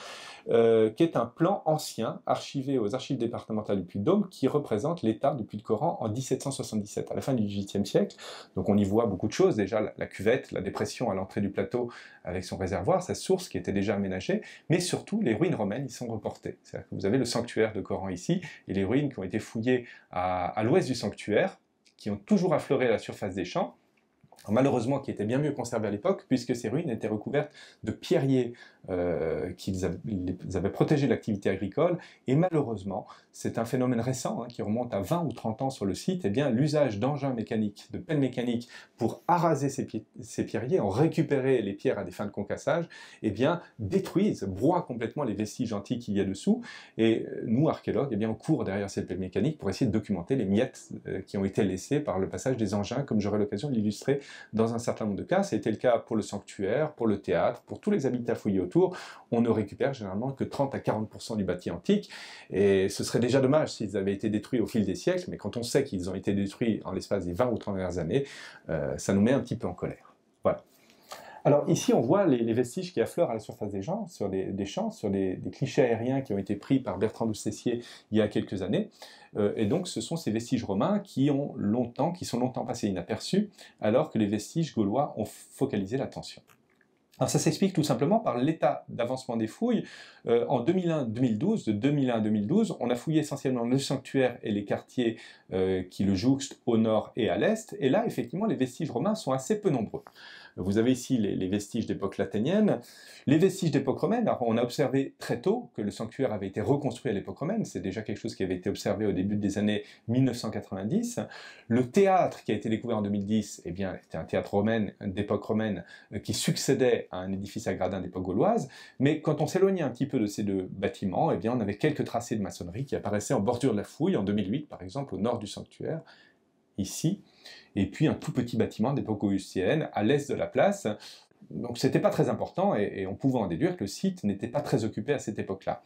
qui est un plan ancien, archivé aux archives départementales du Puy-de-Dôme, qui représente l'état du Puy-de-Coran en 1777, à la fin du XVIIIe siècle. Donc on y voit beaucoup de choses, déjà la cuvette, la dépression à l'entrée du plateau avec son réservoir, sa source qui était déjà aménagée, mais surtout les ruines romaines y sont reportées. C'est-à-dire que vous avez le sanctuaire de Coran ici, et les ruines qui ont été fouillées à l'ouest du sanctuaire, qui ont toujours affleuré à la surface des champs, malheureusement qui étaient bien mieux conservées à l'époque, puisque ces ruines étaient recouvertes de pierriers qui les avaient protégés de l'activité agricole, et malheureusement, c'est un phénomène récent qui remonte à 20 ou 30 ans sur le site, et bien l'usage d'engins mécaniques, de pelles mécaniques pour araser ces pierriers, en récupérer les pierres à des fins de concassage, et bien détruisent, broient complètement les vestiges antiques qu'il y a dessous, et nous, archéologues, on court derrière ces pelles mécaniques pour essayer de documenter les miettes qui ont été laissées par le passage des engins, comme j'aurai l'occasion de l'illustrer dans un certain nombre de cas. C'était le cas pour le sanctuaire, pour le théâtre, pour tous les habitats fouillés autour. On ne récupère généralement que 30 à 40% du bâti antique, et ce serait déjà dommage s'ils avaient été détruits au fil des siècles, mais quand on sait qu'ils ont été détruits en l'espace des 20 ou 30 dernières années, ça nous met un petit peu en colère. Voilà. Alors ici on voit les vestiges qui affleurent à la surface des champs, sur des champs, sur des clichés aériens qui ont été pris par Bertrand Doucessier il y a quelques années, et donc ce sont ces vestiges romains qui sont longtemps passés inaperçus, alors que les vestiges gaulois ont focalisé l'attention. Alors ça s'explique tout simplement par l'état d'avancement des fouilles. En 2001-2012, de 2001 à 2012, on a fouillé essentiellement le sanctuaire et les quartiers qui le jouxtent au nord et à l'est, et là, effectivement, les vestiges romains sont assez peu nombreux. Vous avez ici les vestiges d'époque laténienne. Les vestiges d'époque romaine, alors on a observé très tôt que le sanctuaire avait été reconstruit à l'époque romaine, c'est déjà quelque chose qui avait été observé au début des années 1990. Le théâtre qui a été découvert en 2010, eh bien, c'était un théâtre romain d'époque romaine qui succédait à un édifice à gradins d'époque gauloise, mais quand on s'éloignait un petit peu de ces deux bâtiments, eh bien, on avait quelques tracés de maçonnerie qui apparaissaient en bordure de la fouille, en 2008 par exemple, au nord du sanctuaire, ici, et puis un tout petit bâtiment d'époque augustienne à l'est de la place. Donc c'était pas très important et on pouvait en déduire que le site n'était pas très occupé à cette époque-là.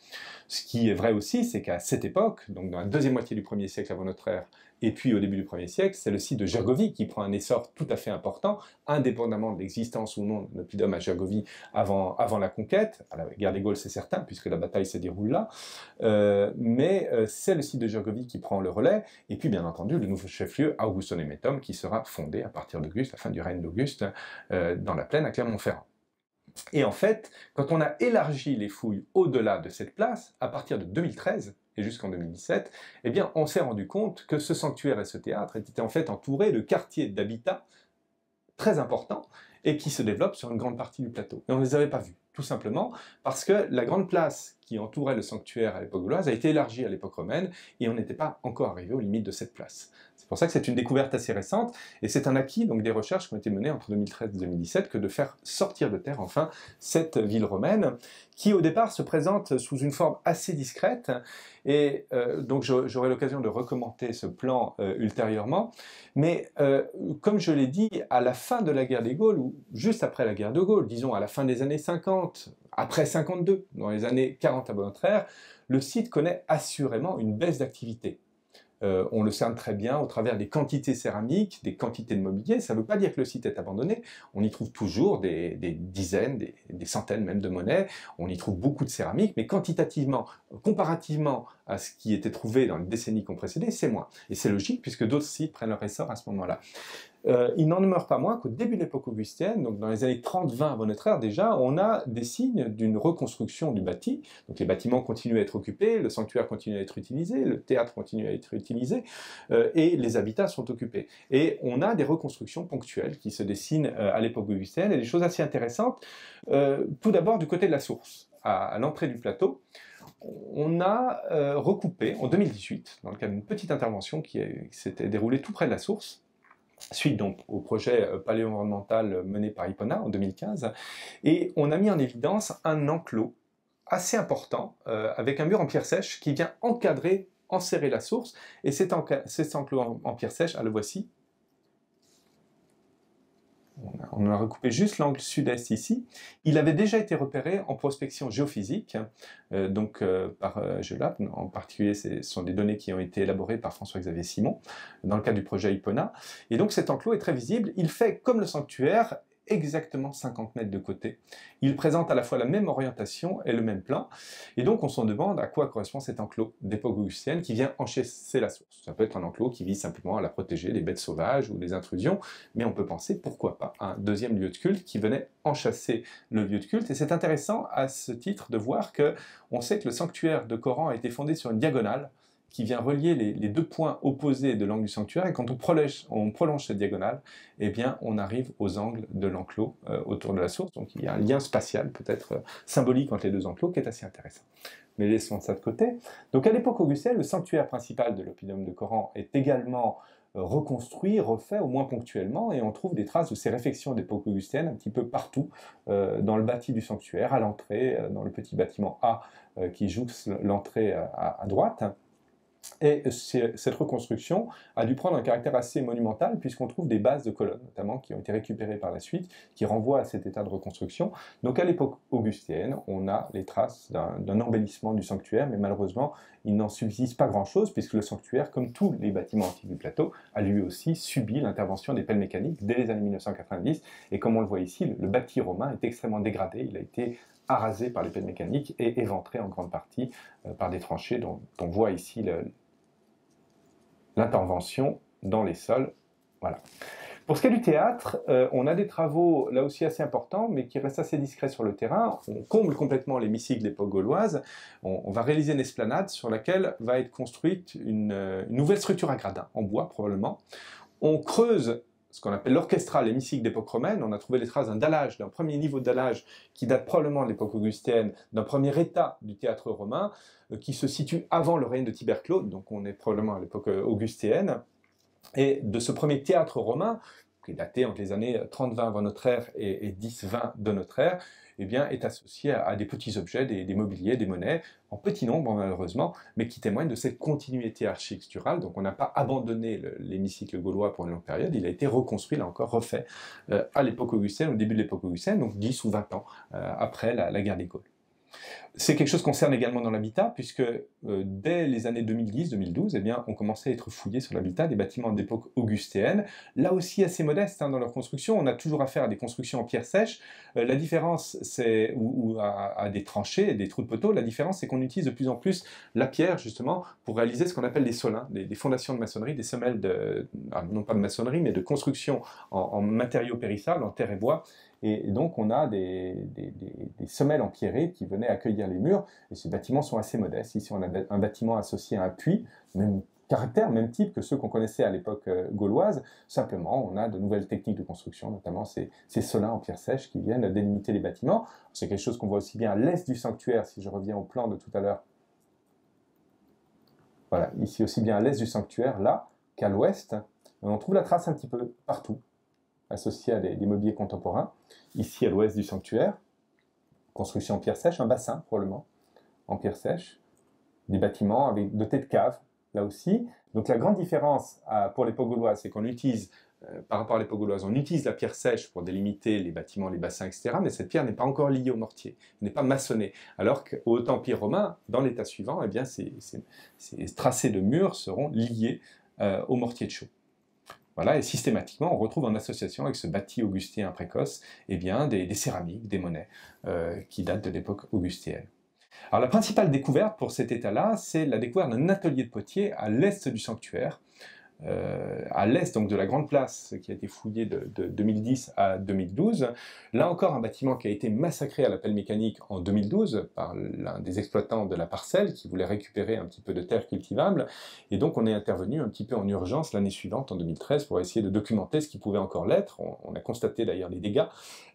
Ce qui est vrai aussi, c'est qu'à cette époque, donc dans la deuxième moitié du 1er siècle avant notre ère, et puis au début du 1er siècle, c'est le site de Gergovie qui prend un essor tout à fait important, indépendamment de l'existence ou non de l'oppidum à Gergovie avant la conquête. À la guerre des Gaules, c'est certain, puisque la bataille se déroule là. Mais c'est le site de Gergovie qui prend le relais, et puis bien entendu le nouveau chef-lieu, Augustonemetum, qui sera fondé à partir d'Auguste, la fin du règne d'Auguste, dans la plaine à Clermont-Ferrand. Et en fait, quand on a élargi les fouilles au-delà de cette place, à partir de 2013 et jusqu'en 2017, eh bien, on s'est rendu compte que ce sanctuaire et ce théâtre étaient en fait entourés de quartiers d'habitat très importants et qui se développent sur une grande partie du plateau. Et on ne les avait pas vus, tout simplement parce que la grande place qui entourait le sanctuaire à l'époque gauloise a été élargie à l'époque romaine et on n'était pas encore arrivé aux limites de cette place. C'est pour ça que c'est une découverte assez récente, et c'est un acquis donc des recherches qui ont été menées entre 2013 et 2017 que de faire sortir de terre enfin cette ville romaine, qui au départ se présente sous une forme assez discrète, et donc j'aurai l'occasion de recommander ce plan ultérieurement, mais comme je l'ai dit, à la fin de la guerre des Gaules, ou juste après la guerre de Gaulle, disons à la fin des années 50, après 52, dans les années 40 à notre ère, le site connaît assurément une baisse d'activité. On le cerne très bien au travers des quantités céramiques, des quantités de mobilier. Ça ne veut pas dire que le site est abandonné. On y trouve toujours des dizaines, des centaines même de monnaies. On y trouve beaucoup de céramique, mais quantitativement, comparativement à ce qui était trouvé dans les décennies qui ont précédé, c'est moins. Et c'est logique puisque d'autres sites prennent leur essor à ce moment-là. Il n'en demeure pas moins qu'au début de l'époque augustienne, donc dans les années 30-20 avant notre ère déjà, on a des signes d'une reconstruction du bâti. Donc les bâtiments continuent à être occupés, le sanctuaire continue à être utilisé, le théâtre continue à être utilisé, et les habitats sont occupés. Et on a des reconstructions ponctuelles qui se dessinent à l'époque augustienne, et des choses assez intéressantes. Tout d'abord du côté de la source, à l'entrée du plateau, on a recoupé en 2018, dans le cadre d'une petite intervention qui s'était déroulée tout près de la source, suite donc au projet paléo-environnemental mené par Ipona en 2015, et on a mis en évidence un enclos assez important, avec un mur en pierre sèche qui vient encadrer, enserrer la source, et cet enclos en pierre sèche, le voici. On a recoupé juste l'angle sud-est ici. Il avait déjà été repéré en prospection géophysique, par GEOLAB. En particulier, ce sont des données qui ont été élaborées par François-Xavier Simon, dans le cadre du projet Ipona. Et donc cet enclos est très visible. Il fait, comme le sanctuaire, exactement 50 mètres de côté. Il présente à la fois la même orientation et le même plan, et donc on se demande à quoi correspond cet enclos d'époque augustienne qui vient enchasser la source. Ça peut être un enclos qui vise simplement à la protéger des bêtes sauvages ou des intrusions, mais on peut penser, pourquoi pas, à un deuxième lieu de culte qui venait enchasser le lieu de culte, et c'est intéressant à ce titre de voir que on sait que le sanctuaire de Coran a été fondé sur une diagonale, qui vient relier les deux points opposés de l'angle du sanctuaire, et quand on prolonge cette diagonale, eh bien, on arrive aux angles de l'enclos autour de la source. Donc il y a un lien spatial, peut-être symbolique, entre les deux enclos, qui est assez intéressant. Mais laissons ça de côté. Donc à l'époque augustienne, le sanctuaire principal de l'oppidum de Coran est également reconstruit, refait, au moins ponctuellement, et on trouve des traces de ces réfections d'époque augustienne un petit peu partout dans le bâti du sanctuaire, à l'entrée, dans le petit bâtiment A qui jouxte l'entrée à droite. Et cette reconstruction a dû prendre un caractère assez monumental, puisqu'on trouve des bases de colonnes, notamment, qui ont été récupérées par la suite, qui renvoient à cet état de reconstruction. Donc à l'époque augustienne, on a les traces d'un embellissement du sanctuaire, mais malheureusement, il n'en subsiste pas grand-chose, puisque le sanctuaire, comme tous les bâtiments antiques du plateau, a lui aussi subi l'intervention des pelles mécaniques dès les années 1990, et comme on le voit ici, le bâti romain est extrêmement dégradé, il a été arasé par les pelles mécaniques et éventré en grande partie par des tranchées dont on voit ici l'intervention dans les sols. Voilà. Pour ce qui est du théâtre, on a des travaux là aussi assez importants, mais qui restent assez discrets sur le terrain. On comble complètement l'hémicycle d'époque gauloise. On va réaliser une esplanade sur laquelle va être construite une nouvelle structure à gradins, en bois probablement. On creuse ce qu'on appelle l'orchestral, l'hémicycle d'époque romaine. On a trouvé les traces d'un dallage, d'un premier niveau de dallage qui date probablement de l'époque augustéenne, d'un premier état du théâtre romain, qui se situe avant le règne de Tibère Claude, donc on est probablement à l'époque augustéenne. Et de ce premier théâtre romain, qui est daté entre les années 30-20 avant notre ère et 10-20 de notre ère, eh bien, est associé à des petits objets, des mobiliers, des monnaies, en petit nombre malheureusement, mais qui témoignent de cette continuité architecturale. Donc on n'a pas abandonné l'hémicycle gaulois pour une longue période, il a été reconstruit, là encore refait, à l'époque augustienne, au début de l'époque augustienne, donc 10 ou 20 ans après la guerre des Gaules. C'est quelque chose qu'on concerne également dans l'habitat, puisque dès les années 2010-2012, eh bien, on commençait à être fouillé sur l'habitat des bâtiments d'époque augustéenne, là aussi assez modestes dans leur construction. On a toujours affaire à des constructions en pierre sèche. La différence, c'est, ou à des tranchées, des trous de poteaux, la différence, c'est qu'on utilise de plus en plus la pierre, justement, pour réaliser ce qu'on appelle des solins, des fondations de maçonnerie, des semelles non pas de maçonnerie, mais de construction en matériaux périssables, en terre et bois. Et donc, on a des semelles empierrées qui venaient accueillir les murs, et ces bâtiments sont assez modestes. Ici, on a un bâtiment associé à un puits, même caractère, même type que ceux qu'on connaissait à l'époque gauloise. Simplement, on a de nouvelles techniques de construction, notamment ces solins en pierre sèche qui viennent délimiter les bâtiments. C'est quelque chose qu'on voit aussi bien à l'est du sanctuaire, si je reviens au plan de tout à l'heure. Voilà, ici aussi bien à l'est du sanctuaire, là, qu'à l'ouest. On trouve la trace un petit peu partout, associé à des mobiliers contemporains. Ici, à l'ouest du sanctuaire, construction en pierre sèche, un bassin probablement, en pierre sèche, des bâtiments dotés de caves, là aussi. Donc la grande différence pour l'époque gauloise, c'est qu'on utilise, par rapport à l'époque gauloise, on utilise la pierre sèche pour délimiter les bâtiments, les bassins, etc., mais cette pierre n'est pas encore liée au mortier, n'est pas maçonnée. Alors qu'au Empire romain, dans l'état suivant, eh bien, ces tracés de murs seront liés au mortier de chaux. Voilà, et systématiquement, on retrouve en association avec ce bâti augustéen précoce, eh bien, des céramiques, des monnaies, qui datent de l'époque augustéenne. Alors la principale découverte pour cet état-là, c'est la découverte d'un atelier de potier à l'est du sanctuaire, à l'est donc de la Grande Place, qui a été fouillé de 2010 à 2012. Là encore, un bâtiment qui a été massacré à la pelle mécanique en 2012 par l'un des exploitants de la parcelle qui voulait récupérer un petit peu de terre cultivable. Et donc on est intervenu un petit peu en urgence l'année suivante, en 2013, pour essayer de documenter ce qui pouvait encore l'être. On a constaté d'ailleurs les dégâts,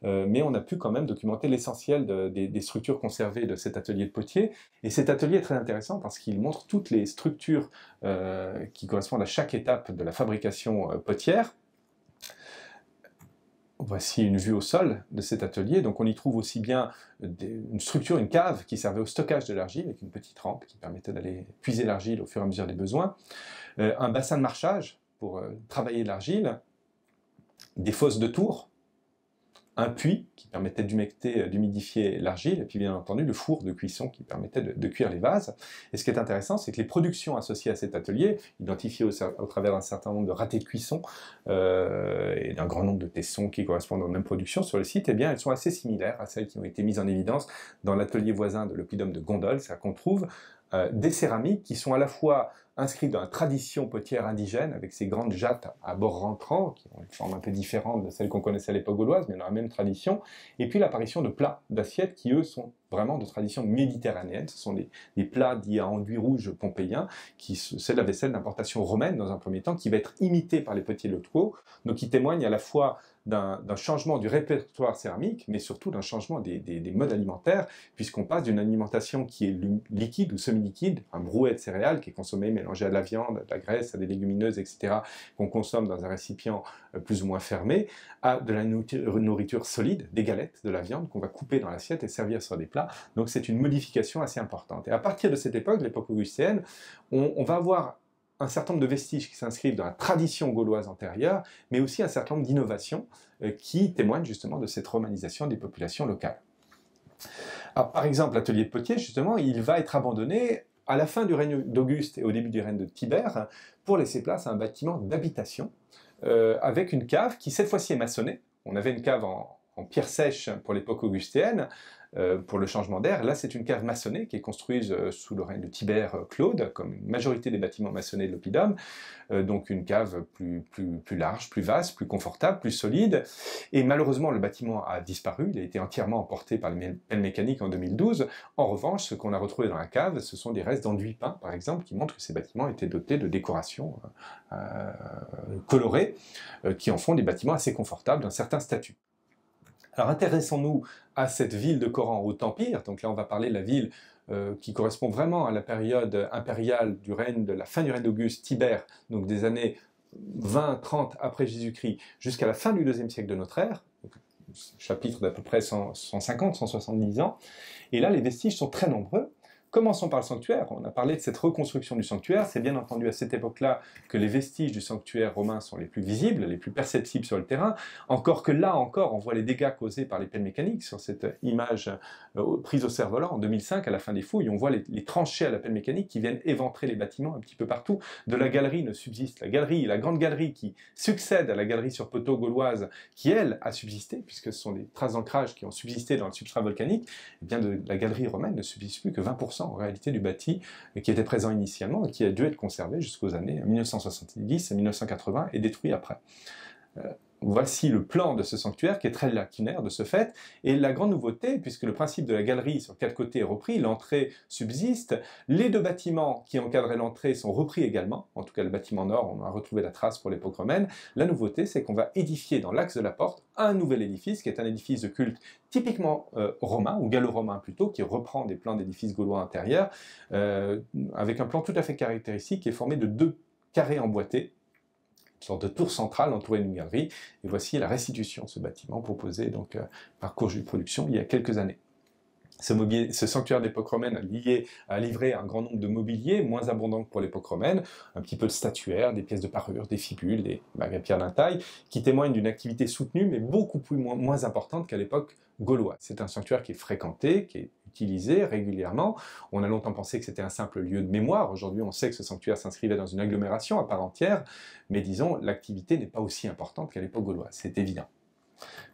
mais on a pu quand même documenter l'essentiel des structures conservées de cet atelier de potier. Et cet atelier est très intéressant parce qu'il montre toutes les structures qui correspondent à chaque étape de la fabrication potière. Voici une vue au sol de cet atelier. Donc on y trouve aussi bien une structure, une cave qui servait au stockage de l'argile, avec une petite rampe qui permettait d'aller puiser l'argile au fur et à mesure des besoins, un bassin de marchage pour travailler l'argile, des fosses de tour, un puits qui permettait d'humecter, d'humidifier l'argile, et puis bien entendu le four de cuisson qui permettait de cuire les vases. Et ce qui est intéressant, c'est que les productions associées à cet atelier, identifiées au travers d'un certain nombre de ratés de cuisson et d'un grand nombre de tessons qui correspondent aux mêmes productions sur le site, eh bien elles sont assez similaires à celles qui ont été mises en évidence dans l'atelier voisin de l'oppidum de Gondol. C'est-à-dire qu'on trouve des céramiques qui sont à la fois inscrites dans la tradition potière indigène, avec ces grandes jattes à bord rentrant, qui ont une forme un peu différente de celle qu'on connaissait à l'époque gauloise, mais dans la même tradition, et puis l'apparition de plats, d'assiettes, qui eux sont vraiment de tradition méditerranéenne. Ce sont des plats dits à enduit rouge pompéiens, c'est de la vaisselle d'importation romaine dans un premier temps, qui va être imitée par les potiers locaux, donc qui témoignent à la fois d'un changement du répertoire céramique, mais surtout d'un changement des modes alimentaires, puisqu'on passe d'une alimentation qui est liquide ou semi-liquide, un brouet de céréales qui est consommé mélangé à de la viande, à de la graisse, à des légumineuses, etc., qu'on consomme dans un récipient plus ou moins fermé, à de la nourriture solide, des galettes, de la viande qu'on va couper dans l'assiette et servir sur des plats. Donc c'est une modification assez importante. Et à partir de cette époque, l'époque augustéenne, on va avoir un certain nombre de vestiges qui s'inscrivent dans la tradition gauloise antérieure, mais aussi un certain nombre d'innovations qui témoignent justement de cette romanisation des populations locales. Alors, par exemple, l'atelier de potier, justement, il va être abandonné à la fin du règne d'Auguste et au début du règne de Tibère pour laisser place à un bâtiment d'habitation avec une cave qui, cette fois-ci, est maçonnée. On avait une cave en pierre sèche pour l'époque augustéenne, pour le changement d'air. Là, c'est une cave maçonnée qui est construite sous le règne de Tibère Claude, comme une majorité des bâtiments maçonnés de l'oppidum. Donc une cave plus large, plus vaste, plus confortable, plus solide. Et malheureusement, le bâtiment a disparu. Il a été entièrement emporté par les pelles mécaniques en 2012. En revanche, ce qu'on a retrouvé dans la cave, ce sont des restes d'enduits peints, par exemple, qui montrent que ces bâtiments étaient dotés de décorations colorées, qui en font des bâtiments assez confortables d'un certain statut. Alors intéressons-nous à cette ville de Coran Haute-Empire. Donc là, on va parler de la ville qui correspond vraiment à la période impériale du règne, de la fin du règne d'Auguste, Tibère, donc des années 20-30 après Jésus-Christ, jusqu'à la fin du IIe siècle de notre ère, chapitre d'à peu près 150-170 ans. Et là, les vestiges sont très nombreux. Commençons par le sanctuaire. On a parlé de cette reconstruction du sanctuaire. C'est bien entendu à cette époque-là que les vestiges du sanctuaire romain sont les plus visibles, les plus perceptibles sur le terrain. Encore que là encore, on voit les dégâts causés par les pelles mécaniques. Sur cette image prise au cerf-volant en 2005, à la fin des fouilles, on voit les tranchées à la pelle mécanique qui viennent éventrer les bâtiments un petit peu partout. De la galerie ne subsiste la galerie, la grande galerie qui succède à la galerie sur poteau gauloise, qui elle a subsisté, puisque ce sont des traces d'ancrage qui ont subsisté dans le substrat volcanique. Et bien de la galerie romaine ne subsiste plus que 20% en réalité du bâti qui était présent initialement et qui a dû être conservé jusqu'aux années 1970 et 1980 et détruit après. Voici le plan de ce sanctuaire qui est très lacunaire de ce fait, et la grande nouveauté, puisque le principe de la galerie sur 4 côtés est repris, l'entrée subsiste, les 2 bâtiments qui encadraient l'entrée sont repris également, en tout cas le bâtiment nord, on a retrouvé la trace pour l'époque romaine. La nouveauté, c'est qu'on va édifier dans l'axe de la porte un nouvel édifice, qui est un édifice de culte typiquement romain, ou gallo-romain plutôt, qui reprend des plans d'édifices gaulois intérieurs, avec un plan tout à fait caractéristique qui est formé de 2 carrés emboîtés, une sorte de tour centrale entourée d'une galerie, et voici la restitution de ce bâtiment proposé donc, par Courjus Productions il y a quelques années. Ce sanctuaire d'époque romaine a livré un grand nombre de mobiliers, moins abondant que pour l'époque romaine, un petit peu de statuaire, des pièces de parure, des fibules, des bagues à pierre d'intaille, qui témoignent d'une activité soutenue, mais beaucoup moins importante qu'à l'époque gauloise. C'est un sanctuaire qui est fréquenté, qui est utilisé régulièrement. On a longtemps pensé que c'était un simple lieu de mémoire. Aujourd'hui, on sait que ce sanctuaire s'inscrivait dans une agglomération à part entière, mais disons, l'activité n'est pas aussi importante qu'à l'époque gauloise, c'est évident.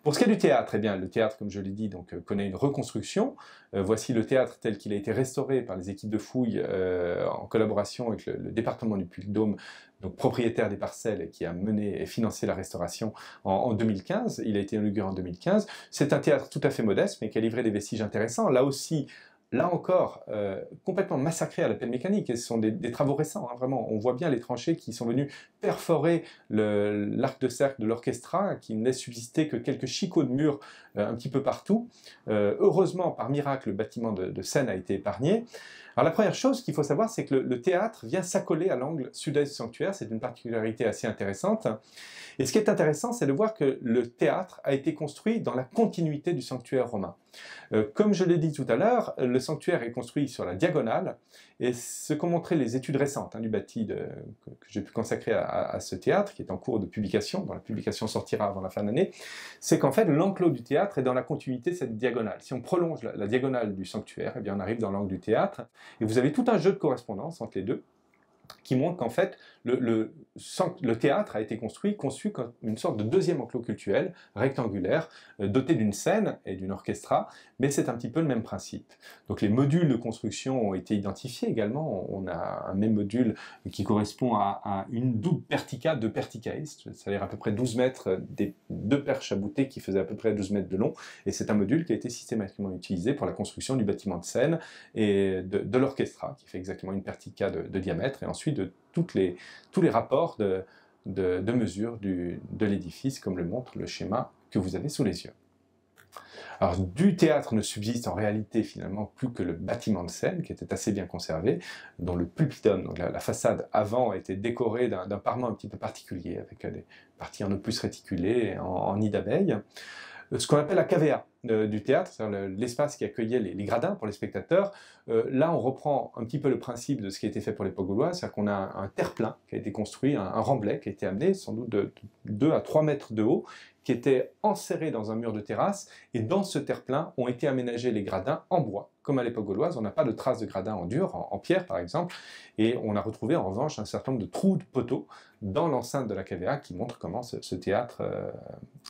Pour ce qui est du théâtre, eh bien, le théâtre, comme je l'ai dit, donc, connaît une reconstruction. Voici le théâtre tel qu'il a été restauré par les équipes de fouilles en collaboration avec le département du Puy-de-Dôme, donc propriétaire des parcelles et qui a mené et financé la restauration en 2015. Il a été inauguré en 2015. C'est un théâtre tout à fait modeste, mais qui a livré des vestiges intéressants. Là aussi, là encore, complètement massacré à la pelle mécanique, et ce sont des travaux récents, hein, vraiment. On voit bien les tranchées qui sont venues perforer l'arc de cercle de l'orchestra, qui ne laisse subsister que quelques chicots de murs un petit peu partout. Heureusement, par miracle, le bâtiment de scène a été épargné. Alors la première chose qu'il faut savoir, c'est que le théâtre vient s'accoler à l'angle sud-est du sanctuaire, c'est une particularité assez intéressante. Et ce qui est intéressant, c'est de voir que le théâtre a été construit dans la continuité du sanctuaire romain. Comme je l'ai dit tout à l'heure, le sanctuaire est construit sur la diagonale, et ce qu'ont montré les études récentes du bâti que j'ai pu consacrer à ce théâtre, qui est en cours de publication, dont la publication sortira avant la fin de l'année, c'est qu'en fait l'enclos du théâtre est dans la continuité de cette diagonale. Si on prolonge la diagonale du sanctuaire, eh bien on arrive dans l'angle du théâtre, et vous avez tout un jeu de correspondance entre les deux, qui montre qu'en fait, le théâtre a été conçu comme une sorte de deuxième enclos cultuel, rectangulaire, doté d'une scène et d'une orchestra, mais c'est un petit peu le même principe. Donc les modules de construction ont été identifiés également. On a un même module qui correspond à une double pertica de perticaïstes, c'est-à-dire à peu près 12 mètres, des 2 perches aboutées qui faisaient à peu près 12 mètres de long, et c'est un module qui a été systématiquement utilisé pour la construction du bâtiment de scène et de l'orchestra, qui fait exactement une pertica de diamètre, et ensuite de tous les rapports de mesure de l'édifice, comme le montre le schéma que vous avez sous les yeux. Alors, du théâtre ne subsiste en réalité finalement plus que le bâtiment de scène, qui était assez bien conservé, dont le pulpitum, donc la façade avant, était décorée d'un parement un petit peu particulier, avec des parties en opus réticulé en nid d'abeille. Ce qu'on appelle la cavea. du théâtre, c'est-à-dire l'espace qui accueillait les gradins pour les spectateurs. Là, on reprend un petit peu le principe de ce qui a été fait pour l'époque gauloise, c'est-à-dire qu'on a un terre-plein qui a été construit, un remblai qui a été amené, sans doute de 2 à 3 mètres de haut, qui était enserré dans un mur de terrasse, et dans ce terre-plein ont été aménagés les gradins en bois, comme à l'époque gauloise. On n'a pas de traces de gradins en dur, en pierre par exemple, et on a retrouvé en revanche un certain nombre de trous de poteaux dans l'enceinte de la cavea qui montrent comment ce théâtre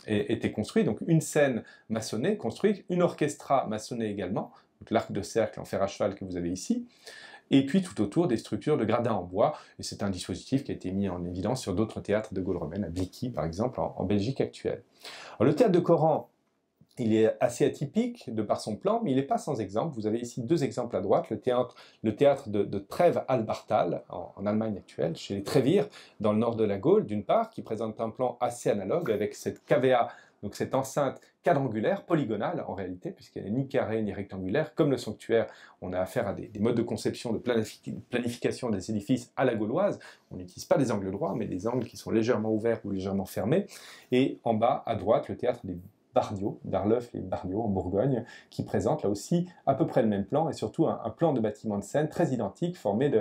était construit. Donc une scène maçonnée construite, une orchestra maçonnée également, l'arc de cercle en fer à cheval que vous avez ici, et puis tout autour des structures de gradins en bois, et c'est un dispositif qui a été mis en évidence sur d'autres théâtres de Gaule romaine, à Vicky par exemple, en Belgique actuelle. Alors, le théâtre de Coran, il est assez atypique de par son plan, mais il n'est pas sans exemple. Vous avez ici 2 exemples à droite, le théâtre de Trèves-Albartal, en Allemagne actuelle, chez les Trévires, dans le nord de la Gaule, d'une part, qui présente un plan assez analogue avec cette cavea, donc cette enceinte quadrangulaire, polygonale en réalité, puisqu'elle n'est ni carrée ni rectangulaire. Comme le sanctuaire, on a affaire à des modes de conception, de planification des édifices à la gauloise. On n'utilise pas des angles droits, mais des angles qui sont légèrement ouverts ou légèrement fermés. Et en bas, à droite, le théâtre des Bardiaux, d'Arleuf et Bardiaux en Bourgogne, qui présente là aussi à peu près le même plan, et surtout un plan de bâtiment de scène très identique, formé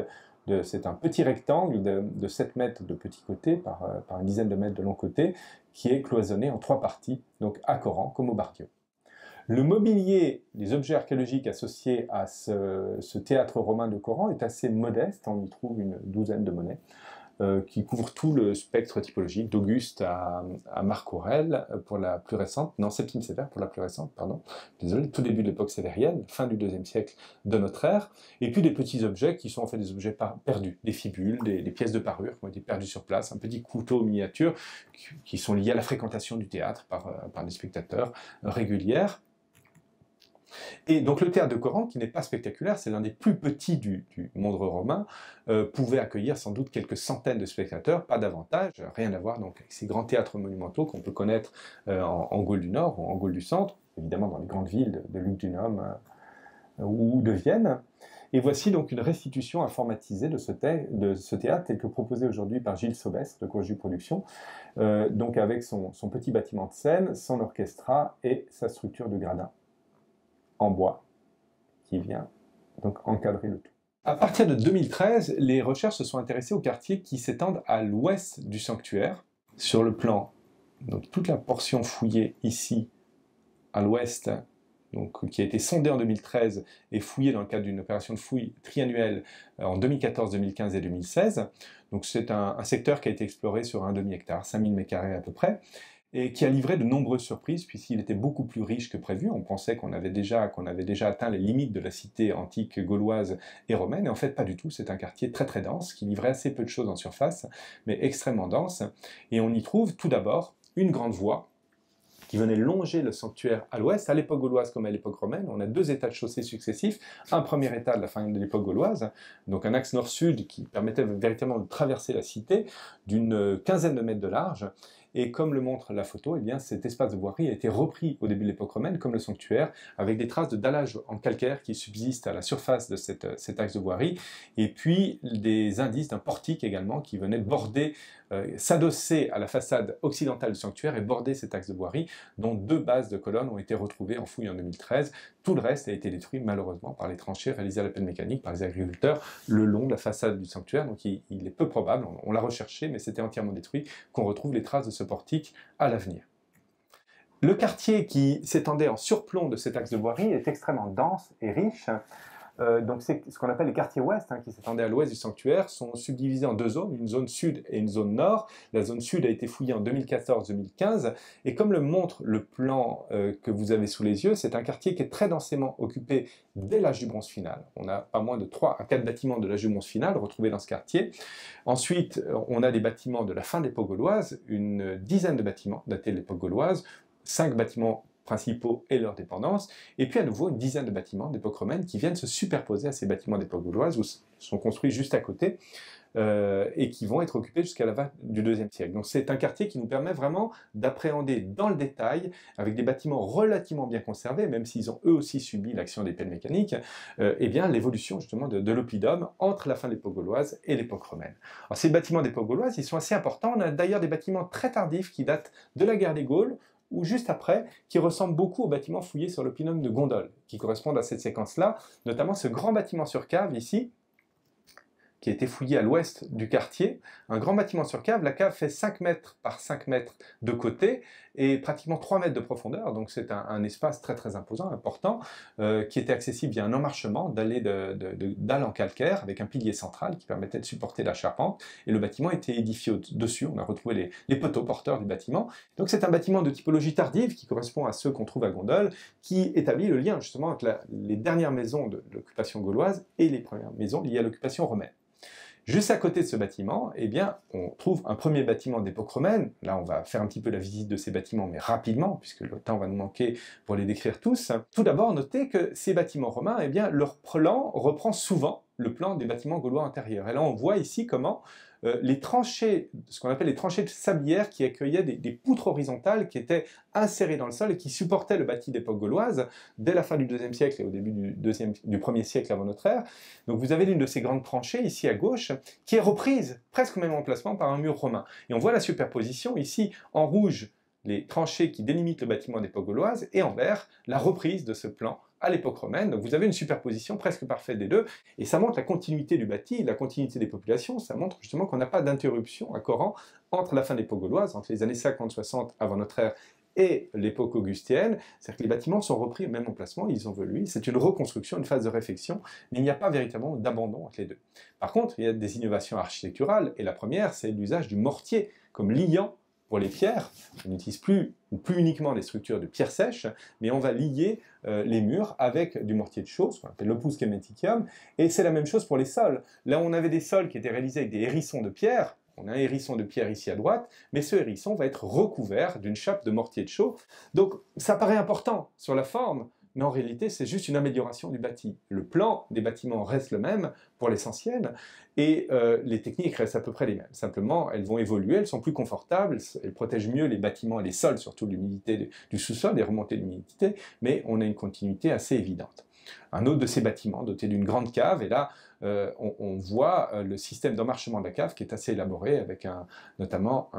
c'est un petit rectangle de 7 mètres de petit côté par une dizaine de mètres de long côté, qui est cloisonné en 3 parties, donc à Coran comme au Bardiaux. Le mobilier, les objets archéologiques associés à ce théâtre romain de Coran est assez modeste, on y trouve une douzaine de monnaies, qui couvrent tout le spectre typologique, d'Auguste à Marc Aurèle pour la plus récente, non, Septime Sévère pour la plus récente, pardon, désolé, tout début de l'époque sévérienne, fin du IIe siècle de notre ère, et puis des petits objets qui sont en fait des objets perdus, des fibules, des pièces de parure qui ont été perdues sur place, un petit couteau miniature qui sont liés à la fréquentation du théâtre par des spectateurs régulières. Et donc le théâtre de Coran, qui n'est pas spectaculaire, c'est l'un des plus petits du monde romain, pouvait accueillir sans doute quelques centaines de spectateurs, pas davantage, rien à voir donc avec ces grands théâtres monumentaux qu'on peut connaître en Gaule du Nord ou en Gaule du Centre, évidemment dans les grandes villes de Lugdunum ou de Vienne. Et voici donc une restitution informatisée de ce théâtre tel que proposé aujourd'hui par Gilles Sobestre de Courju Productions, donc avec son petit bâtiment de scène, son orchestra et sa structure de gradins en bois, qui vient donc encadrer le tout. À partir de 2013, les recherches se sont intéressées aux quartiers qui s'étendent à l'ouest du sanctuaire. Sur le plan, donc toute la portion fouillée ici, à l'ouest, donc, qui a été sondée en 2013 et fouillée dans le cadre d'une opération de fouille triannuelle en 2014, 2015 et 2016. Donc c'est un secteur qui a été exploré sur un demi-hectare, 5000 m² à peu près, et qui a livré de nombreuses surprises, puisqu'il était beaucoup plus riche que prévu. On pensait qu'on avait déjà atteint les limites de la cité antique gauloise et romaine, et en fait pas du tout. C'est un quartier très très dense, qui livrait assez peu de choses en surface, mais extrêmement dense, et on y trouve tout d'abord une grande voie, qui venait longer le sanctuaire à l'ouest, à l'époque gauloise comme à l'époque romaine. On a 2 états de chaussée successifs, un premier état de la fin de l'époque gauloise, donc un axe nord-sud qui permettait véritablement de traverser la cité d'une quinzaine de mètres de large, et comme le montre la photo, eh bien, cet espace de voirie a été repris au début de l'époque romaine comme le sanctuaire, avec des traces de dallage en calcaire qui subsistent à la surface de cet axe de voirie, et puis des indices d'un portique également qui venait border, s'adosser à la façade occidentale du sanctuaire et border cet axe de voirie, dont 2 bases de colonnes ont été retrouvées en fouille en 2013. Tout le reste a été détruit malheureusement par les tranchées réalisées à la pelle mécanique par les agriculteurs le long de la façade du sanctuaire, donc il est peu probable, on l'a recherché, mais c'était entièrement détruit, qu'on retrouve les traces de ce portique à l'avenir. Le quartier qui s'étendait en surplomb de cet axe de voirie est extrêmement dense et riche. Donc c'est ce qu'on appelle les quartiers ouest, qui s'étendaient à l'ouest du sanctuaire, sont subdivisés en 2 zones, une zone sud et une zone nord. La zone sud a été fouillée en 2014-2015, et comme le montre le plan que vous avez sous les yeux, c'est un quartier qui est très densément occupé dès l'âge du bronze final. On a pas moins de 3 à 4 bâtiments de l'âge du bronze final retrouvés dans ce quartier. Ensuite, on a des bâtiments de la fin de l'époque gauloise, une dizaine de bâtiments datés de l'époque gauloise, 5 bâtiments principaux et leurs dépendances, et puis à nouveau une dizaine de bâtiments d'époque romaine qui viennent se superposer à ces bâtiments d'époque gauloise, ou sont construits juste à côté, et qui vont être occupés jusqu'à la fin du IIe siècle. Donc c'est un quartier qui nous permet vraiment d'appréhender dans le détail, avec des bâtiments relativement bien conservés, même s'ils ont eux aussi subi l'action des pelles mécaniques, eh bien l'évolution justement de l'oppidum entre la fin de l'époque gauloise et l'époque romaine. Alors ces bâtiments d'époque gauloise, ils sont assez importants. On a d'ailleurs des bâtiments très tardifs qui datent de la guerre des Gaules, ou juste après, qui ressemble beaucoup aux bâtiments fouillés sur le Pinum de Gondole, qui correspondent à cette séquence-là, notamment ce grand bâtiment sur cave ici, qui a été fouillé à l'ouest du quartier, un grand bâtiment sur cave. La cave fait 5 mètres par 5 mètres de côté et pratiquement 3 mètres de profondeur, donc c'est un espace très très imposant, important, qui était accessible via un emmarchement d'allées dalles en calcaire avec un pilier central qui permettait de supporter la charpente, et le bâtiment était édifié dessus. On a retrouvé les poteaux porteurs du bâtiment. Donc c'est un bâtiment de typologie tardive qui correspond à ceux qu'on trouve à Gondole, qui établit le lien justement entre les dernières maisons de l'occupation gauloise et les premières maisons liées à l'occupation romaine. Juste à côté de ce bâtiment, eh bien, on trouve un premier bâtiment d'époque romaine. Là, on va faire un petit peu la visite de ces bâtiments, mais rapidement, puisque le temps va nous manquer pour les décrire tous. Tout d'abord, notez que ces bâtiments romains, eh bien, leur plan reprend souvent le plan des bâtiments gaulois antérieurs. Et là, on voit ici comment les tranchées, ce qu'on appelle les tranchées de sablières, qui accueillaient des poutres horizontales qui étaient insérées dans le sol et qui supportaient le bâti d'époque gauloise dès la fin du IIe siècle et au début du 1er siècle avant notre ère. Donc vous avez l'une de ces grandes tranchées ici à gauche qui est reprise presque au même emplacement par un mur romain. Et on voit la superposition ici en rouge, les tranchées qui délimitent le bâtiment d'époque gauloise, et en vert, la reprise de ce plan à l'époque romaine. Donc vous avez une superposition presque parfaite des deux, et ça montre la continuité du bâti, la continuité des populations. Ça montre justement qu'on n'a pas d'interruption à Coran entre la fin de l'époque gauloise, entre les années 50-60 avant notre ère et l'époque augustienne. C'est-à-dire que les bâtiments sont repris au même emplacement, ils ont évolué. C'est une reconstruction, une phase de réflexion, mais il n'y a pas véritablement d'abandon entre les deux. Par contre, il y a des innovations architecturales, et la première, c'est l'usage du mortier comme liant pour les pierres. On n'utilise plus uniquement des structures de pierre sèche, mais on va lier les murs avec du mortier de chaux, ce qu'on appelle l'opus cementitium, et c'est la même chose pour les sols. Là où on avait des sols qui étaient réalisés avec des hérissons de pierre, on a un hérisson de pierre ici à droite, mais ce hérisson va être recouvert d'une chape de mortier de chaux. Donc ça paraît important sur la forme, mais en réalité, c'est juste une amélioration du bâti. Le plan des bâtiments reste le même pour l'essentiel, et les techniques restent à peu près les mêmes. Simplement, elles vont évoluer, elles sont plus confortables, elles protègent mieux les bâtiments et les sols, surtout de l'humidité du sous-sol, des remontées d'humidité, mais on a une continuité assez évidente. Un autre de ces bâtiments, doté d'une grande cave, et là, on voit le système d'emmarchement de la cave qui est assez élaboré, avec notamment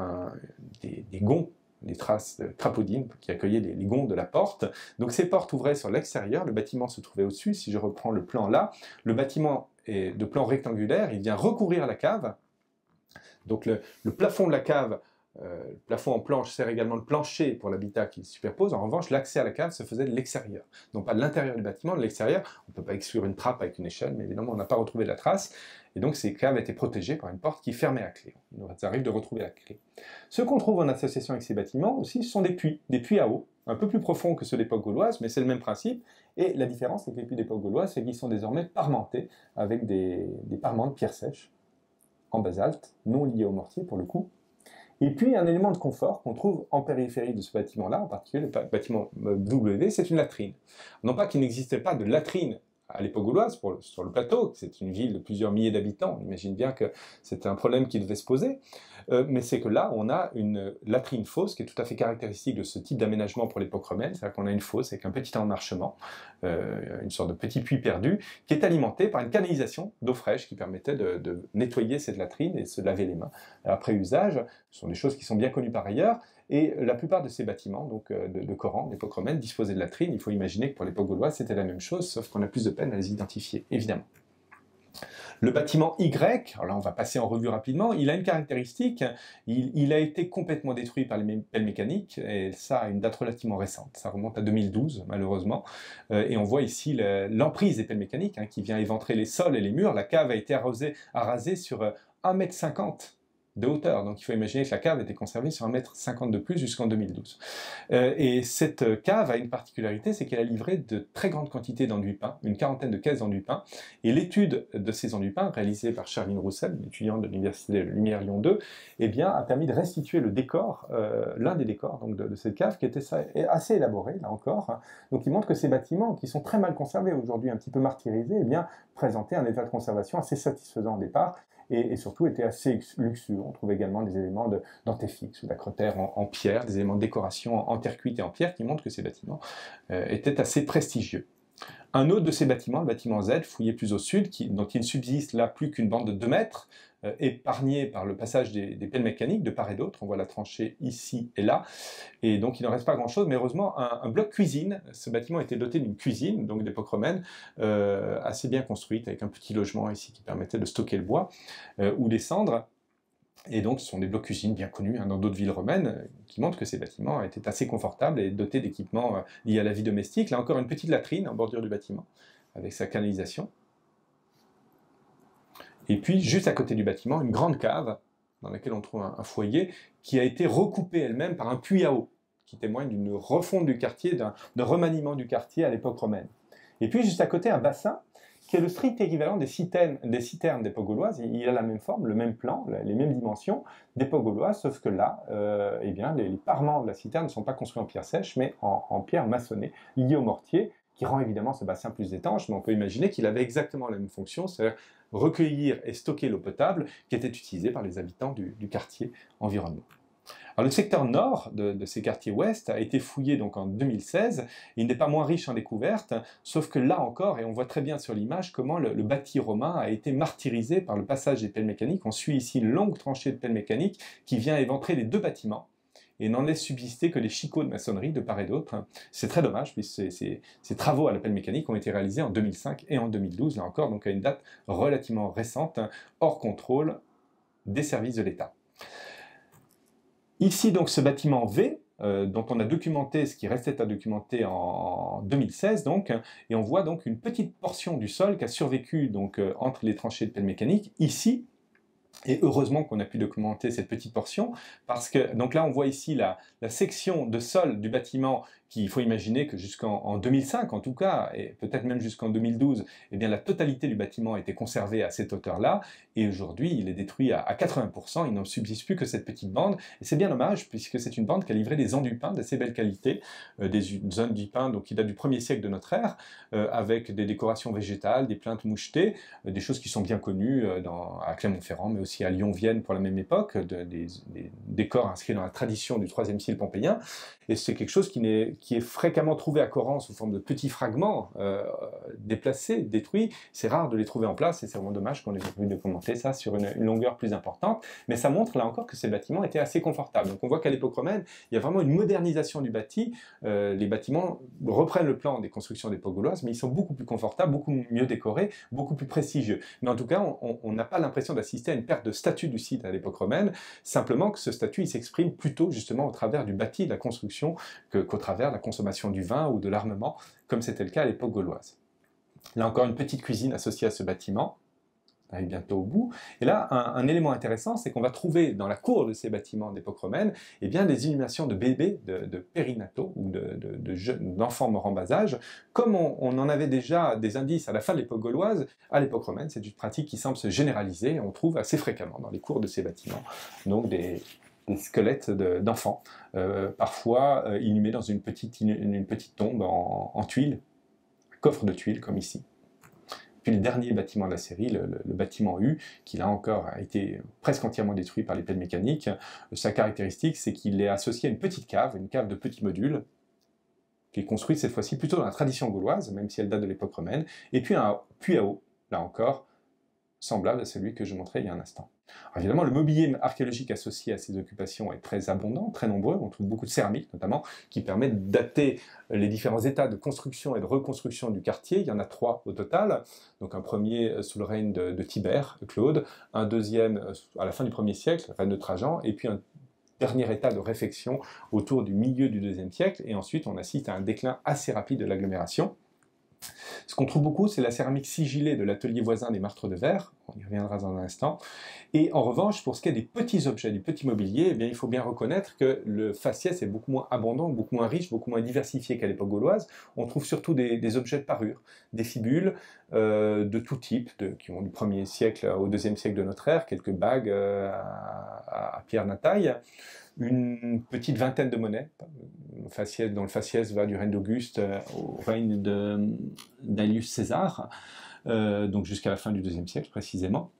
des gonds, des traces de crapaudines qui accueillaient les gonds de la porte. Donc ces portes ouvraient sur l'extérieur, le bâtiment se trouvait au-dessus. Si je reprends le plan là, le bâtiment est de plan rectangulaire, il vient recouvrir la cave. Donc le plafond de la cave, le plafond en planche sert également de plancher pour l'habitat qui se superpose. En revanche, l'accès à la cave se faisait de l'extérieur. Non pas de l'intérieur du bâtiment, de l'extérieur. On ne peut pas exclure une trappe avec une échelle, mais évidemment on n'a pas retrouvé la trace. Et donc ces caves étaient protégées par une porte qui fermait à clé. Il nous arrive de retrouver la clé. Ce qu'on trouve en association avec ces bâtiments aussi, ce sont des puits à eau, un peu plus profonds que ceux d'époque gauloise, mais c'est le même principe. Et la différence avec les puits d'époque gauloise, c'est qu'ils sont désormais parmentés avec des parements de pierre sèche, en basalte, non liés au mortier pour le coup. Et puis un élément de confort qu'on trouve en périphérie de ce bâtiment-là, en particulier le bâtiment W, c'est une latrine. Non pas qu'il n'existait pas de latrine à l'époque gauloise sur le plateau, c'est une ville de plusieurs milliers d'habitants, on imagine bien que c'était un problème qui devait se poser, mais c'est que là on a une latrine fosse qui est tout à fait caractéristique de ce type d'aménagement pour l'époque romaine, c'est-à-dire qu'on a une fosse avec un petit emmarchement, une sorte de petit puits perdu, qui est alimenté par une canalisation d'eau fraîche qui permettait de nettoyer cette latrine et de se laver les mains après usage. Ce sont des choses qui sont bien connues par ailleurs. Et la plupart de ces bâtiments, donc de Coran, d'époque romaine, disposaient de latrines. Il faut imaginer que pour l'époque gauloise, c'était la même chose, sauf qu'on a plus de peine à les identifier, évidemment. Le bâtiment Y, alors là on va passer en revue rapidement, il a une caractéristique, il a été complètement détruit par les pelles mécaniques, et ça a une date relativement récente, ça remonte à 2012 malheureusement, et on voit ici l'emprise des pelles mécaniques qui vient éventrer les sols et les murs. La cave a été arasée sur 1,50 m de hauteur, donc il faut imaginer que la cave était conservée sur 1,50 m de plus jusqu'en 2012. Et cette cave a une particularité, c'est qu'elle a livré de très grandes quantités d'enduit peint, une quarantaine de caisses d'enduit peint, et l'étude de ces enduits peints, réalisée par Charline Roussel, une étudiante de l'Université Lumière Lyon 2, eh bien, a permis de restituer le décor, l'un des décors donc, de cette cave, qui était assez élaboré, là encore. Donc il montre que ces bâtiments, qui sont très mal conservés aujourd'hui, un petit peu martyrisés, eh bien, présentaient un état de conservation assez satisfaisant au départ, et surtout était assez luxueux. On trouve également des éléments d'antéfix ou d'acrotère en pierre, des éléments de décoration en terre cuite et en pierre qui montrent que ces bâtiments étaient assez prestigieux. Un autre de ces bâtiments, le bâtiment Z, fouillé plus au sud, dont il ne subsiste là plus qu'une bande de 2 mètres, épargné par le passage des pelles mécaniques de part et d'autre. On voit la tranchée ici et là, et donc il n'en reste pas grand-chose, mais heureusement un bloc cuisine. Ce bâtiment était doté d'une cuisine, donc d'époque romaine, assez bien construite, avec un petit logement ici qui permettait de stocker le bois ou les cendres. Et donc, ce sont des blocs cuisine bien connus dans d'autres villes romaines qui montrent que ces bâtiments étaient assez confortables et dotés d'équipements liés à la vie domestique. Là encore, une petite latrine en bordure du bâtiment, avec sa canalisation. Et puis, juste à côté du bâtiment, une grande cave, dans laquelle on trouve un foyer, qui a été recoupée elle-même par un puits à eau, qui témoigne d'une refonte du quartier, d'un remaniement du quartier à l'époque romaine. Et puis, juste à côté, un bassin, qui est le strict équivalent des citernes d'époque gauloise. Il a la même forme, le même plan, les mêmes dimensions d'époque gauloise, sauf que là, eh bien, les parements de la citerne ne sont pas construits en pierre sèche, mais en pierre maçonnée, liée au mortier, qui rend évidemment ce bassin plus étanche, mais on peut imaginer qu'il avait exactement la même fonction, c'est-à-dire recueillir et stocker l'eau potable qui était utilisée par les habitants du quartier environnant. Alors, le secteur nord de ces quartiers ouest a été fouillé donc en 2016. Il n'est pas moins riche en découvertes, sauf que là encore, et on voit très bien sur l'image comment le bâti romain a été martyrisé par le passage des pelles mécaniques. On suit ici une longue tranchée de pelles mécaniques qui vient éventrer les deux bâtiments et n'en laisse subsister que les chicots de maçonnerie de part et d'autre. C'est très dommage, puisque ces travaux à la pelle mécanique ont été réalisés en 2005 et en 2012, là encore, donc à une date relativement récente, hors contrôle des services de l'État. Ici, donc, ce bâtiment V, dont on a documenté ce qui restait à documenter en 2016, donc, et on voit donc une petite portion du sol qui a survécu donc, entre les tranchées de pelle mécanique, ici, et heureusement qu'on a pu documenter cette petite portion, parce que, donc là on voit ici la section de sol du bâtiment, qu'il faut imaginer que jusqu'en 2005 en tout cas, et peut-être même jusqu'en 2012, eh bien la totalité du bâtiment était conservée à cette hauteur-là, et aujourd'hui il est détruit à 80%, il n'en subsiste plus que cette petite bande, et c'est bien dommage, puisque c'est une bande qui a livré des enduits-pins d'assez belle qualité, des enduits-pins donc, qui datent du 1er siècle de notre ère, avec des décorations végétales, des plinthes mouchetées, des choses qui sont bien connues à Clermont-Ferrand, mais aussi à Lyon-Vienne pour la même époque, des décors inscrits dans la tradition du IIIe siècle pompéien, et c'est quelque chose qui est fréquemment trouvé à Coran sous forme de petits fragments déplacés, détruits. C'est rare de les trouver en place, et c'est vraiment dommage qu'on ait pu documenter ça sur une longueur plus importante, mais ça montre là encore que ces bâtiments étaient assez confortables. Donc on voit qu'à l'époque romaine, il y a vraiment une modernisation du bâti. Les bâtiments reprennent le plan des constructions d'époque gauloise, mais ils sont beaucoup plus confortables, beaucoup mieux décorés, beaucoup plus prestigieux. Mais en tout cas, on n'a pas l'impression d'assister à une perte de statut du site à l'époque romaine, simplement que ce statut il s'exprime plutôt justement au travers du bâti, de la construction, qu'au travers de la consommation du vin ou de l'armement, comme c'était le cas à l'époque gauloise. Là encore, une petite cuisine associée à ce bâtiment. On arrive bientôt au bout. Et là, un élément intéressant, c'est qu'on va trouver dans la cour de ces bâtiments d'époque romaine, eh bien, des inhumations de bébés, de périnataux, ou d'enfants morts en bas âge, comme on en avait déjà des indices à la fin de l'époque gauloise, à l'époque romaine. C'est une pratique qui semble se généraliser, et on trouve assez fréquemment dans les cours de ces bâtiments, donc des squelettes d'enfants, parfois inhumés dans une petite tombe en tuiles, coffre de tuiles, comme ici. Puis le dernier bâtiment de la série, le bâtiment U, qui là encore a été presque entièrement détruit par les pelles mécaniques. Sa caractéristique, c'est qu'il est associé à une petite cave, de petits modules, qui est construite cette fois-ci plutôt dans la tradition gauloise, même si elle date de l'époque romaine, et puis un puits à eau, là encore, semblable à celui que je montrais il y a un instant. Alors évidemment, le mobilier archéologique associé à ces occupations est très abondant, très nombreux. On trouve beaucoup de céramique, notamment, qui permettent de dater les différents états de construction et de reconstruction du quartier. Il y en a 3 au total. Donc un premier sous le règne de Tibère, Claude, un deuxième à la fin du 1er siècle, règne de Trajan, et puis un dernier état de réfection autour du milieu du 2e siècle, et ensuite on assiste à un déclin assez rapide de l'agglomération. Ce qu'on trouve beaucoup, c'est la céramique sigillée de l'atelier voisin des Martres de Verre, on y reviendra dans un instant, et en revanche, pour ce qui est des petits objets, du petit mobilier, eh bien, il faut bien reconnaître que le faciès est beaucoup moins abondant, beaucoup moins riche, beaucoup moins diversifié qu'à l'époque gauloise. On trouve surtout des objets de parure, des fibules de tout type, qui ont du 1er siècle au 2e siècle de notre ère, quelques bagues à pierre nataille, une petite vingtaine de monnaies, dont le faciès va du règne d'Auguste au règne d'Aelius César, donc jusqu'à la fin du 2e siècle précisément.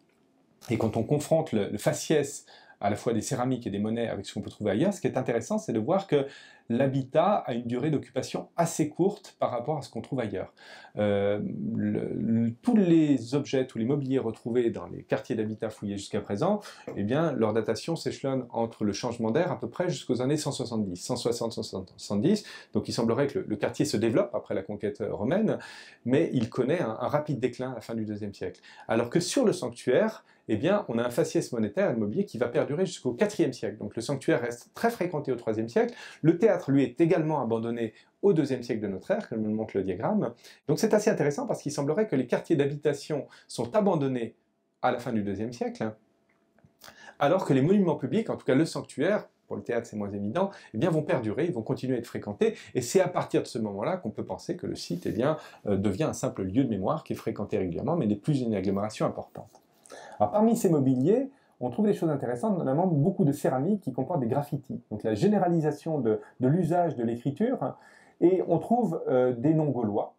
Et quand on confronte le faciès à la fois des céramiques et des monnaies avec ce qu'on peut trouver ailleurs, ce qui est intéressant, c'est de voir que l'habitat a une durée d'occupation assez courte par rapport à ce qu'on trouve ailleurs. Tous les objets, tous les mobiliers retrouvés dans les quartiers d'habitat fouillés jusqu'à présent, eh bien, leur datation s'échelonne entre le changement d'air à peu près jusqu'aux années 170, 160, 170. Donc il semblerait que le quartier se développe après la conquête romaine, mais il connaît un rapide déclin à la fin du IIe siècle. Alors que sur le sanctuaire, eh bien, on a un faciès monétaire immobilier qui va perdurer jusqu'au IVe siècle. Donc le sanctuaire reste très fréquenté au IIIe siècle. Le théâtre, lui, est également abandonné au IIe siècle de notre ère, comme le montre le diagramme. Donc c'est assez intéressant parce qu'il semblerait que les quartiers d'habitation sont abandonnés à la fin du IIe siècle, alors que les monuments publics, en tout cas le sanctuaire, pour le théâtre c'est moins évident, eh bien, vont perdurer, ils vont continuer à être fréquentés, et c'est à partir de ce moment-là qu'on peut penser que le site eh bien, devient un simple lieu de mémoire qui est fréquenté régulièrement, mais n'est plus une agglomération importante. Alors, parmi ces mobiliers, on trouve des choses intéressantes, notamment beaucoup de céramique qui comportent des graffitis. Donc la généralisation de l'usage de l'écriture, et on trouve des noms gaulois,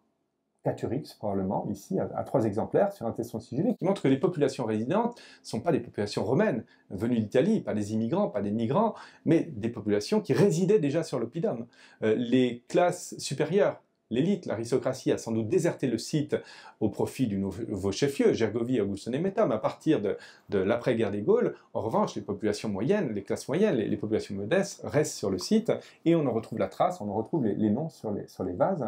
Caturix probablement, ici, à 3 exemplaires sur un tesson sigillé, qui montre que les populations résidentes ne sont pas des populations romaines, venues d'Italie, pas des immigrants, pas des migrants, mais des populations qui résidaient déjà sur l'oppidum. Les classes supérieures, l'élite, l'aristocratie a sans doute déserté le site au profit du nouveau chef-lieu, Gergovie, Augustum et Mettum, à partir de l'après-guerre des Gaules. En revanche, les populations moyennes, les classes moyennes, les populations modestes restent sur le site, et on en retrouve la trace, on en retrouve les noms sur les vases.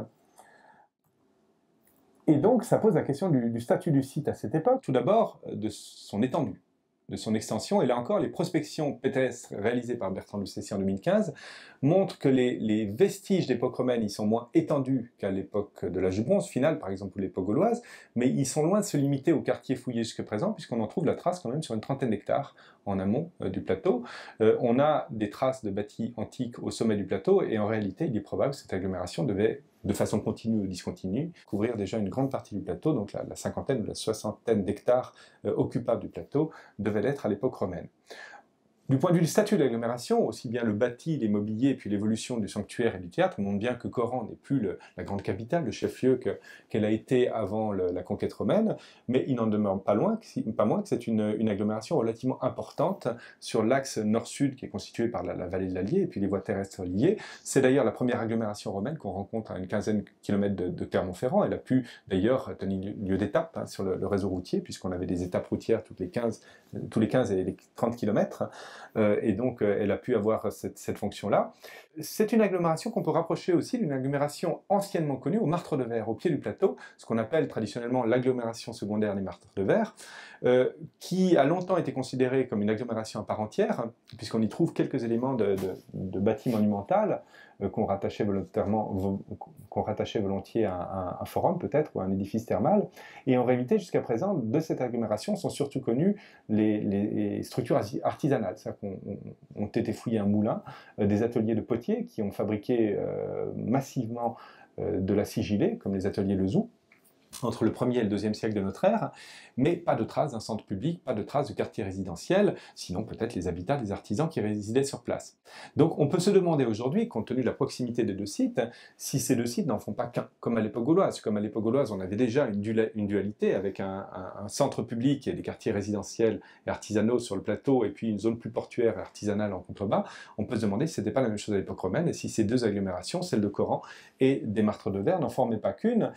Et donc, ça pose la question du statut du site à cette époque. Tout d'abord, de son étendue, de son extension. Et là encore, les prospections pédestres réalisées par Bertrand Lucchesi en 2015 montrent que les vestiges d'époque romaine, ils sont moins étendus qu'à l'époque de l'âge du bronze, finale par exemple, ou l'époque gauloise, mais ils sont loin de se limiter aux quartiers fouillés jusqu'à présent, puisqu'on en trouve la trace quand même sur une trentaine d'hectares en amont du plateau. On a des traces de bâtis antiques au sommet du plateau, et en réalité, il est probable que cette agglomération devait, de façon continue ou discontinue, couvrir déjà une grande partie du plateau, donc la cinquantaine ou la soixantaine d'hectares occupables du plateau devait l'être à l'époque romaine. Du point de vue du statut de l'agglomération, aussi bien le bâti, les mobiliers, puis l'évolution du sanctuaire et du théâtre montrent bien que Coran n'est plus la grande capitale, le chef-lieu qu'elle a été avant la conquête romaine, mais il n'en demeure pas moins que c'est une agglomération relativement importante sur l'axe nord-sud qui est constitué par la vallée de l'Allier et puis les voies terrestres liées. C'est d'ailleurs la première agglomération romaine qu'on rencontre à une quinzaine de kilomètres de Clermont-Ferrand. Elle a pu d'ailleurs tenir lieu d'étape sur le réseau routier, puisqu'on avait des étapes routières tous les 15 et les 30 kilomètres. Et donc elle a pu avoir cette fonction-là. C'est une agglomération qu'on peut rapprocher aussi d'une agglomération anciennement connue au Martre de Verre, au pied du plateau, ce qu'on appelle traditionnellement l'agglomération secondaire des Martres de Verre, qui a longtemps été considérée comme une agglomération à part entière, puisqu'on y trouve quelques éléments de bâti monumental qu'on rattachait volontiers à un forum peut-être, ou à un édifice thermal. Et en réalité, jusqu'à présent, de cette agglomération sont surtout connues les structures artisanales, c'est-à-dire qu'ont été fouillés un moulin, des ateliers de potiers qui ont fabriqué massivement de la sigillée, comme les ateliers Lezoux, entre le 1er et le 2e siècle de notre ère, mais pas de traces d'un centre public, pas de traces de quartier résidentiel, sinon peut-être les habitats des artisans qui résidaient sur place. Donc on peut se demander aujourd'hui, compte tenu de la proximité des deux sites, si ces deux sites n'en font pas qu'un, comme à l'époque gauloise. Comme à l'époque gauloise, on avait déjà une dualité avec un centre public et des quartiers résidentiels et artisanaux sur le plateau, et puis une zone plus portuaire et artisanale en contrebas. On peut se demander si ce n'était pas la même chose à l'époque romaine, et si ces deux agglomérations, celle de Coran et des Martres de Verre, n'en formaient pas qu'une,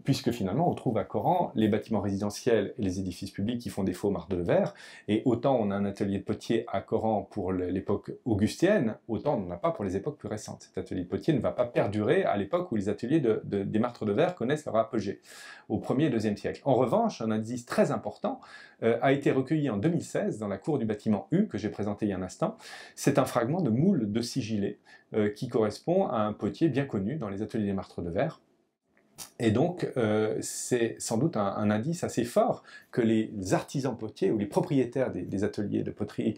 puisque finalement on trouve à Coran les bâtiments résidentiels et les édifices publics qui font défaut aux Martres de Verre, et autant on a un atelier de potier à Coran pour l'époque augustienne, autant on n'en a pas pour les époques plus récentes. Cet atelier de potier ne va pas perdurer à l'époque où les ateliers des Martres de Verre connaissent leur apogée, au 1er et 2e siècle. En revanche, un indice très important a été recueilli en 2016 dans la cour du bâtiment U, que j'ai présenté il y a un instant. C'est un fragment de moule de sigillé qui correspond à un potier bien connu dans les ateliers des Martres de Verre. Et donc, c'est sans doute un indice assez fort que les artisans potiers ou les propriétaires des ateliers de poterie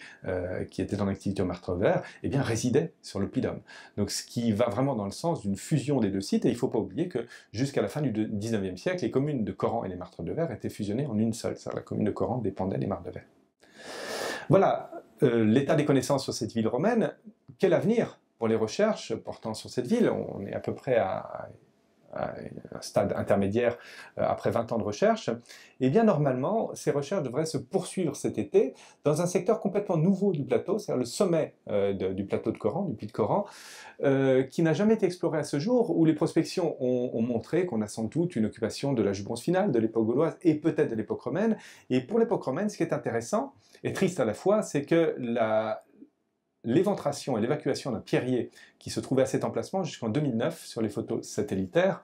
qui étaient en activité au Martre de Verre, eh bien, résidaient sur l'oppidum. Donc, ce qui va vraiment dans le sens d'une fusion des deux sites, et il ne faut pas oublier que jusqu'à la fin du 19e siècle, les communes de Coran et les Martres de Verre étaient fusionnées en une seule. C'est-à-dire la commune de Coran dépendait des Martres de Verre. Voilà l'état des connaissances sur cette ville romaine. Quel avenir pour les recherches portant sur cette ville? On est à peu près à un stade intermédiaire après 20 ans de recherche, et bien normalement, ces recherches devraient se poursuivre cet été dans un secteur complètement nouveau du plateau, c'est-à-dire le sommet du plateau de Coran, du Puy de Coran, qui n'a jamais été exploré à ce jour, où les prospections ont montré qu'on a sans doute une occupation de l'âge du bronze final, de l'époque gauloise et peut-être de l'époque romaine. Et pour l'époque romaine, ce qui est intéressant et triste à la fois, c'est que l'éventration et l'évacuation d'un pierrier qui se trouvait à cet emplacement jusqu'en 2009 sur les photos satellitaires,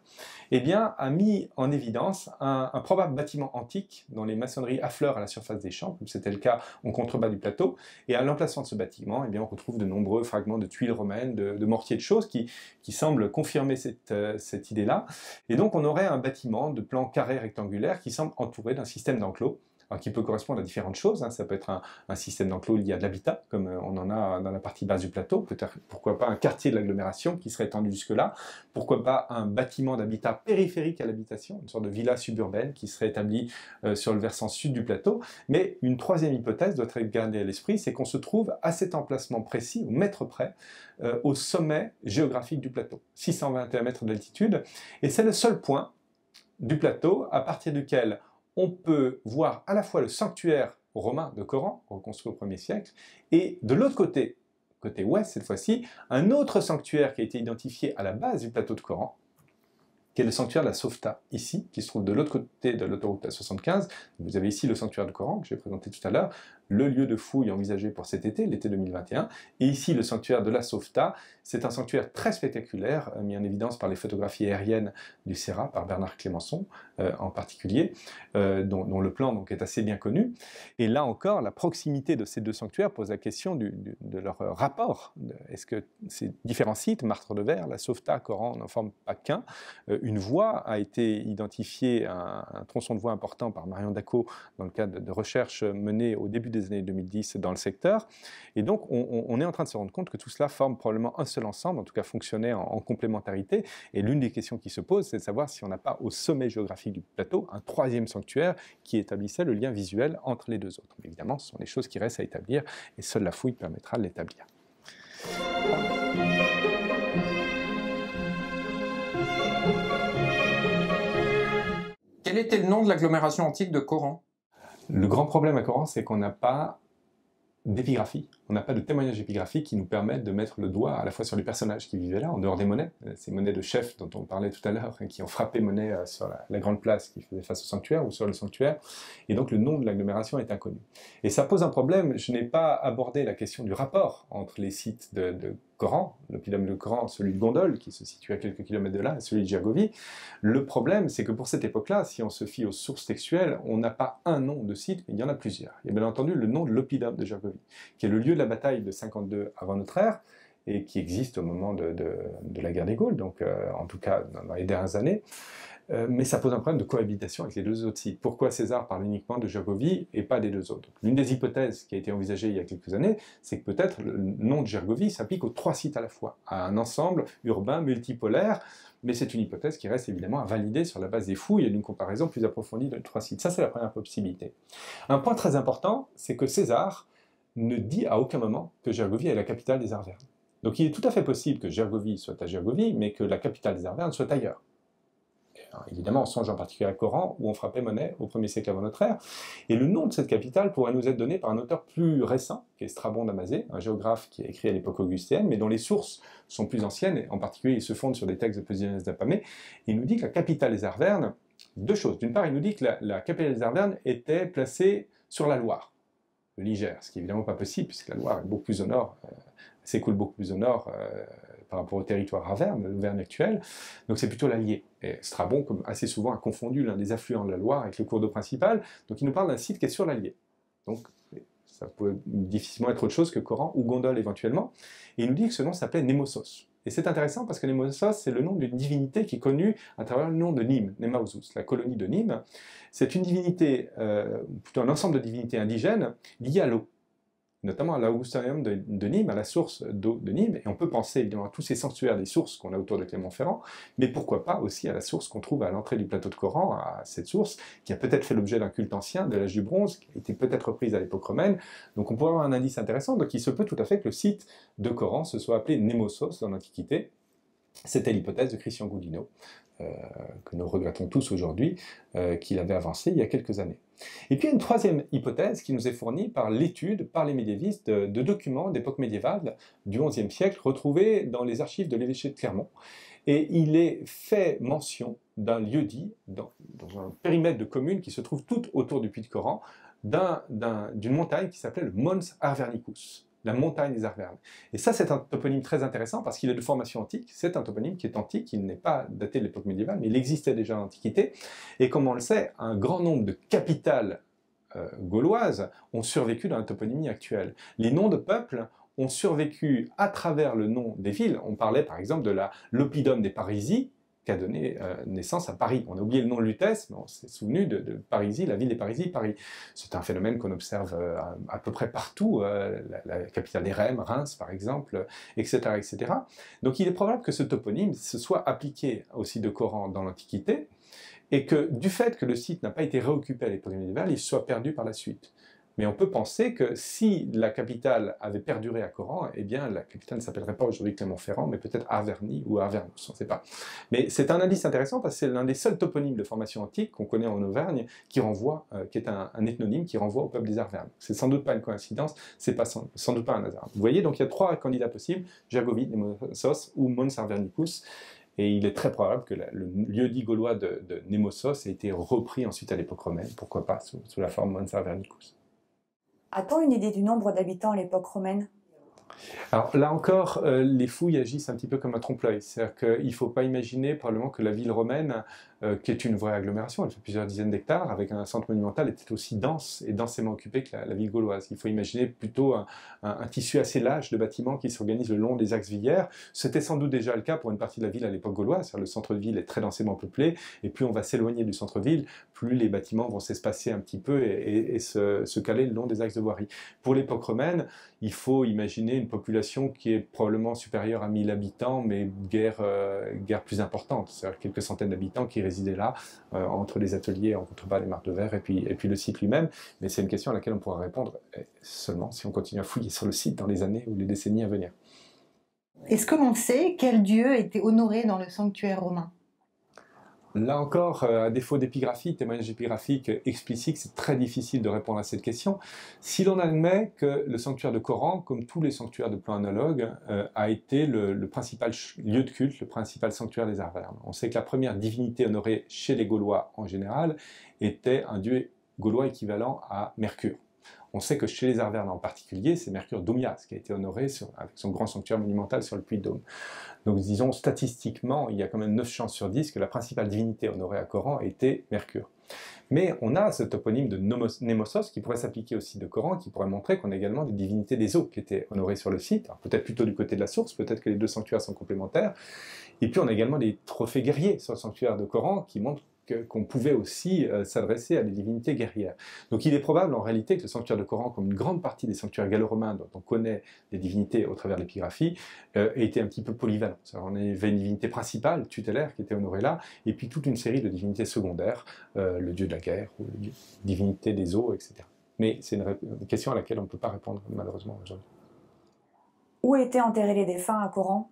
eh bien, a mis en évidence un probable bâtiment antique dont les maçonneries affleurent à la surface des champs, comme c'était le cas en contrebas du plateau. Et à l'emplacement de ce bâtiment, eh bien, on retrouve de nombreux fragments de tuiles romaines, de mortiers de choses qui semblent confirmer cette idée-là. Et donc on aurait un bâtiment de plan carré rectangulaire qui semble entouré d'un système d'enclos, qui peut correspondre à différentes choses. Ça peut être un système d'enclos lié à de l'habitat, comme on en a dans la partie basse du plateau, peut-être, pourquoi pas un quartier de l'agglomération qui serait étendu jusque-là, pourquoi pas un bâtiment d'habitat périphérique à l'habitation, une sorte de villa suburbaine qui serait établie sur le versant sud du plateau. Mais une troisième hypothèse doit être gardée à l'esprit, c'est qu'on se trouve à cet emplacement précis, au mètre près, au sommet géographique du plateau, 621 mètres d'altitude, et c'est le seul point du plateau à partir duquel on peut voir à la fois le sanctuaire romain de Coran, reconstruit au 1er siècle, et de l'autre côté, côté ouest cette fois-ci, un autre sanctuaire qui a été identifié à la base du plateau de Coran, qui est le sanctuaire de la Softa, ici, qui se trouve de l'autre côté de l'autoroute A75. Vous avez ici le sanctuaire de Coran, que j'ai présenté tout à l'heure, le lieu de fouille envisagé pour cet été, l'été 2021, et ici le sanctuaire de la Softa. C'est un sanctuaire très spectaculaire, mis en évidence par les photographies aériennes du CERA, par Bernard Clémenceau en particulier, dont le plan donc, est assez bien connu. Et là encore, la proximité de ces deux sanctuaires pose la question de leur rapport. Est-ce que ces différents sites, Martre de Verre, la Softa, Coran, n'en forment pas qu'un? Une voie a été identifiée, un tronçon de voie important par Marion Dacot dans le cadre de recherches menées au début des années 2010 dans le secteur. Et donc, on est en train de se rendre compte que tout cela forme probablement un seul ensemble, en tout cas fonctionnait en complémentarité. Et l'une des questions qui se pose, c'est de savoir si on n'a pas au sommet géographique du plateau un troisième sanctuaire qui établissait le lien visuel entre les deux autres. Mais évidemment, ce sont des choses qui restent à établir et seule la fouille permettra de l'établir. Quel était le nom de l'agglomération antique de Coran? Le grand problème à Coran, c'est qu'on n'a pas d'épigraphie, on n'a pas de témoignages épigraphiques qui nous permettent de mettre le doigt à la fois sur les personnages qui vivaient là, en dehors des monnaies, ces monnaies de chefs dont on parlait tout à l'heure, qui ont frappé monnaie sur la grande place qui faisait face au sanctuaire ou sur le sanctuaire, et donc le nom de l'agglomération est inconnu. Et ça pose un problème, je n'ai pas abordé la question du rapport entre les sites de Coran, l'oppidum de Coran, celui de Gondole, qui se situe à quelques kilomètres de là, et celui de Gergovie. Le problème, c'est que pour cette époque-là, si on se fie aux sources textuelles, on n'a pas un nom de site, mais il y en a plusieurs. Il y a bien entendu le nom de l'oppidum de Gergovie, qui est le lieu de la bataille de 52 avant notre ère, et qui existe au moment de la guerre des Gaules, donc en tout cas dans les dernières années. Mais ça pose un problème de cohabitation avec les deux autres sites. Pourquoi César parle uniquement de Gergovie et pas des deux autres? L'une des hypothèses qui a été envisagée il y a quelques années, c'est que peut-être le nom de Gergovie s'applique aux trois sites à la fois, à un ensemble urbain multipolaire, mais c'est une hypothèse qui reste évidemment à valider sur la base des fouilles et d'une comparaison plus approfondie de trois sites. Ça, c'est la première possibilité. Un point très important, c'est que César ne dit à aucun moment que Gergovie est la capitale des Arvernes. Donc il est tout à fait possible que Gergovie soit à Gergovie, mais que la capitale des Arvernes soit ailleurs. Alors, évidemment, on songe en particulier à Coran, où on frappait monnaie au 1er siècle avant notre ère, et le nom de cette capitale pourrait nous être donné par un auteur plus récent, qui est Strabon d'Amazée, un géographe qui a écrit à l'époque augustienne, mais dont les sources sont plus anciennes, et en particulier il se fonde sur des textes de Posidonios d'Apamée. Il nous dit que la capitale des Arvernes, deux choses. D'une part, il nous dit que la capitale des Arvernes était placée sur la Loire, le Liger, ce qui est évidemment pas possible, puisque la Loire est beaucoup plus au nord, s'écoule beaucoup plus au nord par rapport au territoire Arverne, l'Auvergne actuelle, donc c'est plutôt l'Allier. Et Strabon, comme assez souvent, a confondu l'un des affluents de la Loire avec le cours d'eau principal, donc il nous parle d'un site qui est sur l'Allier. Donc ça peut difficilement être autre chose que Coran ou Gondole éventuellement, et il nous dit que ce nom s'appelait Némosos. Et c'est intéressant parce que Némosos, c'est le nom d'une divinité qui est connue à travers le nom de Nîmes, Nemausus, la colonie de Nîmes. C'est une divinité, plutôt un ensemble de divinités indigènes liées à l'eau, notamment à l'Augustarium de Nîmes, à la source d'eau de Nîmes, et on peut penser évidemment à tous ces sanctuaires des sources qu'on a autour de Clermont-Ferrand, mais pourquoi pas aussi à la source qu'on trouve à l'entrée du plateau de Coran, à cette source, qui a peut-être fait l'objet d'un culte ancien, de l'âge du bronze, qui a été peut-être reprise à l'époque romaine, donc on pourrait avoir un indice intéressant, donc il se peut tout à fait que le site de Coran se soit appelé Némosos dans l'Antiquité, C'était l'hypothèse de Christian Goudinot, que nous regrettons tous aujourd'hui, qu'il avait avancée il y a quelques années. Et puis il y a une troisième hypothèse qui nous est fournie par l'étude, par les médiévistes, de documents d'époque médiévale du XIe siècle retrouvés dans les archives de l'évêché de Clermont. Et il est fait mention d'un lieu-dit, dans un périmètre de commune qui se trouve tout autour du Puy de Coran, d'une montagne qui s'appelait le Mons Arvernicus, la montagne des Arvernes. Et ça, c'est un toponyme très intéressant parce qu'il est de formation antique. C'est un toponyme qui est antique, il n'est pas daté de l'époque médiévale, mais il existait déjà en Antiquité. Et comme on le sait, un grand nombre de capitales gauloises ont survécu dans la toponymie actuelle. Les noms de peuples ont survécu à travers le nom des villes. On parlait par exemple de l'oppidum des Parisis, qui a donné naissance à Paris. On a oublié le nom de Lutèce, mais on s'est souvenu de Parisis, la ville des Parisis, Paris. C'est un phénomène qu'on observe à peu près partout, la capitale des Rèmes, Reims par exemple, etc., etc. Donc il est probable que ce toponyme se soit appliqué au site de Coran dans l'Antiquité, et que du fait que le site n'a pas été réoccupé à l'époque médiévale, il soit perdu par la suite. Mais on peut penser que si la capitale avait perduré à Coran, eh bien la capitale ne s'appellerait pas aujourd'hui Clermont-Ferrand, mais peut-être Averny ou Avernus, on ne sait pas. Mais c'est un indice intéressant parce que c'est l'un des seuls toponymes de formation antique qu'on connaît en Auvergne qui renvoie, qui est un ethnonyme qui renvoie au peuple des Arvernes. C'est sans doute pas une coïncidence, c'est sans doute pas un hasard. Vous voyez, donc il y a trois candidats possibles, Gergovie, Nemossos ou Mons Arvernicus. Et il est très probable que le lieu-dit gaulois de Nemossos ait été repris ensuite à l'époque romaine, pourquoi pas sous la forme Mons Arvernicus. A-t-on une idée du nombre d'habitants à l'époque romaine? Alors là encore, les fouilles agissent un petit peu comme un trompe-l'œil. C'est-à-dire qu'il ne faut pas imaginer probablement que la ville romaine, qui est une vraie agglomération, elle fait plusieurs dizaines d'hectares, avec un centre monumental, était aussi dense et densément occupée que la ville gauloise. Il faut imaginer plutôt un tissu assez large de bâtiments qui s'organisent le long des axes villaires. C'était sans doute déjà le cas pour une partie de la ville à l'époque gauloise. Le centre-ville est très densément peuplé, et plus on va s'éloigner du centre-ville, plus les bâtiments vont s'espacer un petit peu et se caler le long des axes de voirie. Pour l'époque romaine, il faut imaginer une population qui est probablement supérieure à 1000 habitants, mais guère plus importante, c'est-à-dire quelques centaines d'habitants qui résidaient là, entre les ateliers, en contrebas, les marques de verre, et puis le site lui-même. Mais c'est une question à laquelle on pourra répondre seulement si on continue à fouiller sur le site dans les années ou les décennies à venir. Est-ce que l'on sait quel dieu était honoré dans le sanctuaire romain? Là encore, à défaut d'épigraphie, témoignage épigraphique explicite, c'est très difficile de répondre à cette question. Si l'on admet que le sanctuaire de Coran, comme tous les sanctuaires de plan analogue, a été le principal lieu de culte, le principal sanctuaire des Arvernes. On sait que la première divinité honorée chez les Gaulois en général était un dieu gaulois équivalent à Mercure. On sait que chez les Arvernes en particulier, c'est Mercure Domias qui a été honoré avec son grand sanctuaire monumental sur le Puy-de-Dôme. Donc disons, statistiquement, il y a quand même 9 chances sur 10 que la principale divinité honorée à Coran était Mercure. Mais on a ce toponyme de Nemossos qui pourrait s'appliquer au site de Coran, qui pourrait montrer qu'on a également des divinités des eaux qui étaient honorées sur le site, peut-être plutôt du côté de la source, peut-être que les deux sanctuaires sont complémentaires. Et puis on a également des trophées guerriers sur le sanctuaire de Coran qui montrent qu'on pouvait aussi s'adresser à des divinités guerrières. Donc il est probable en réalité que le sanctuaire de Coran, comme une grande partie des sanctuaires gallo-romains dont on connaît les divinités au travers de l'épigraphie, ait été un petit peu polyvalent. On avait une divinité principale, tutélaire, qui était honorée là, et puis toute une série de divinités secondaires, le dieu de la guerre, ou la divinité des eaux, etc. Mais c'est une question à laquelle on ne peut pas répondre malheureusement aujourd'hui. Où étaient enterrés les défunts à Coran?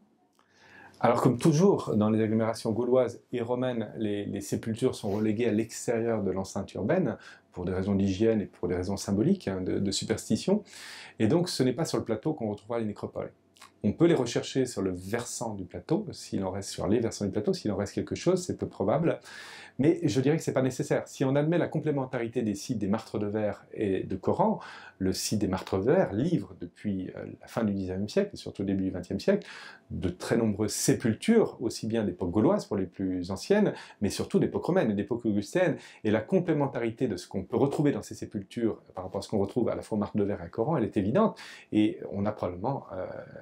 Alors comme toujours, dans les agglomérations gauloises et romaines, les sépultures sont reléguées à l'extérieur de l'enceinte urbaine, pour des raisons d'hygiène et pour des raisons symboliques, de superstition, et donc ce n'est pas sur le plateau qu'on retrouvera les nécropoles. On peut les rechercher sur le versant du plateau, s'il en reste sur les versants du plateau, s'il en reste quelque chose, c'est peu probable, mais je dirais que ce n'est pas nécessaire. Si on admet la complémentarité des sites des Martres de Verre et de Coran, le site des Martres de Verre livre depuis la fin du XIXe siècle, et surtout au début du XXe siècle, de très nombreuses sépultures, aussi bien d'époque gauloise pour les plus anciennes, mais surtout d'époque romaine et d'époque augustine, et la complémentarité de ce qu'on peut retrouver dans ces sépultures par rapport à ce qu'on retrouve à la fois aux Martres de Verre et à Coran, elle est évidente, et on a probablement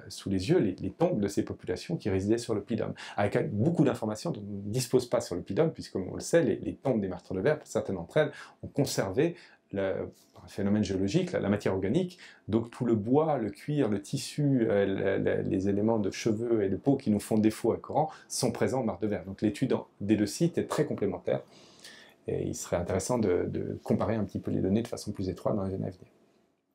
sous les yeux les tombes de ces populations qui résidaient sur le Puy-de-Dôme, avec beaucoup d'informations dont on ne dispose pas sur le Puy-de-Dôme, puisque comme on le sait, les tombes des Martres de Verre, certaines d'entre elles, ont conservé par un phénomène géologique, la matière organique, donc tout le bois, le cuir, le tissu, les éléments de cheveux et de peau qui nous font défaut à Coran sont présents en Martres de Verre. Donc l'étude des deux sites est très complémentaire et il serait intéressant de comparer un petit peu les données de façon plus étroite dans les années à venir.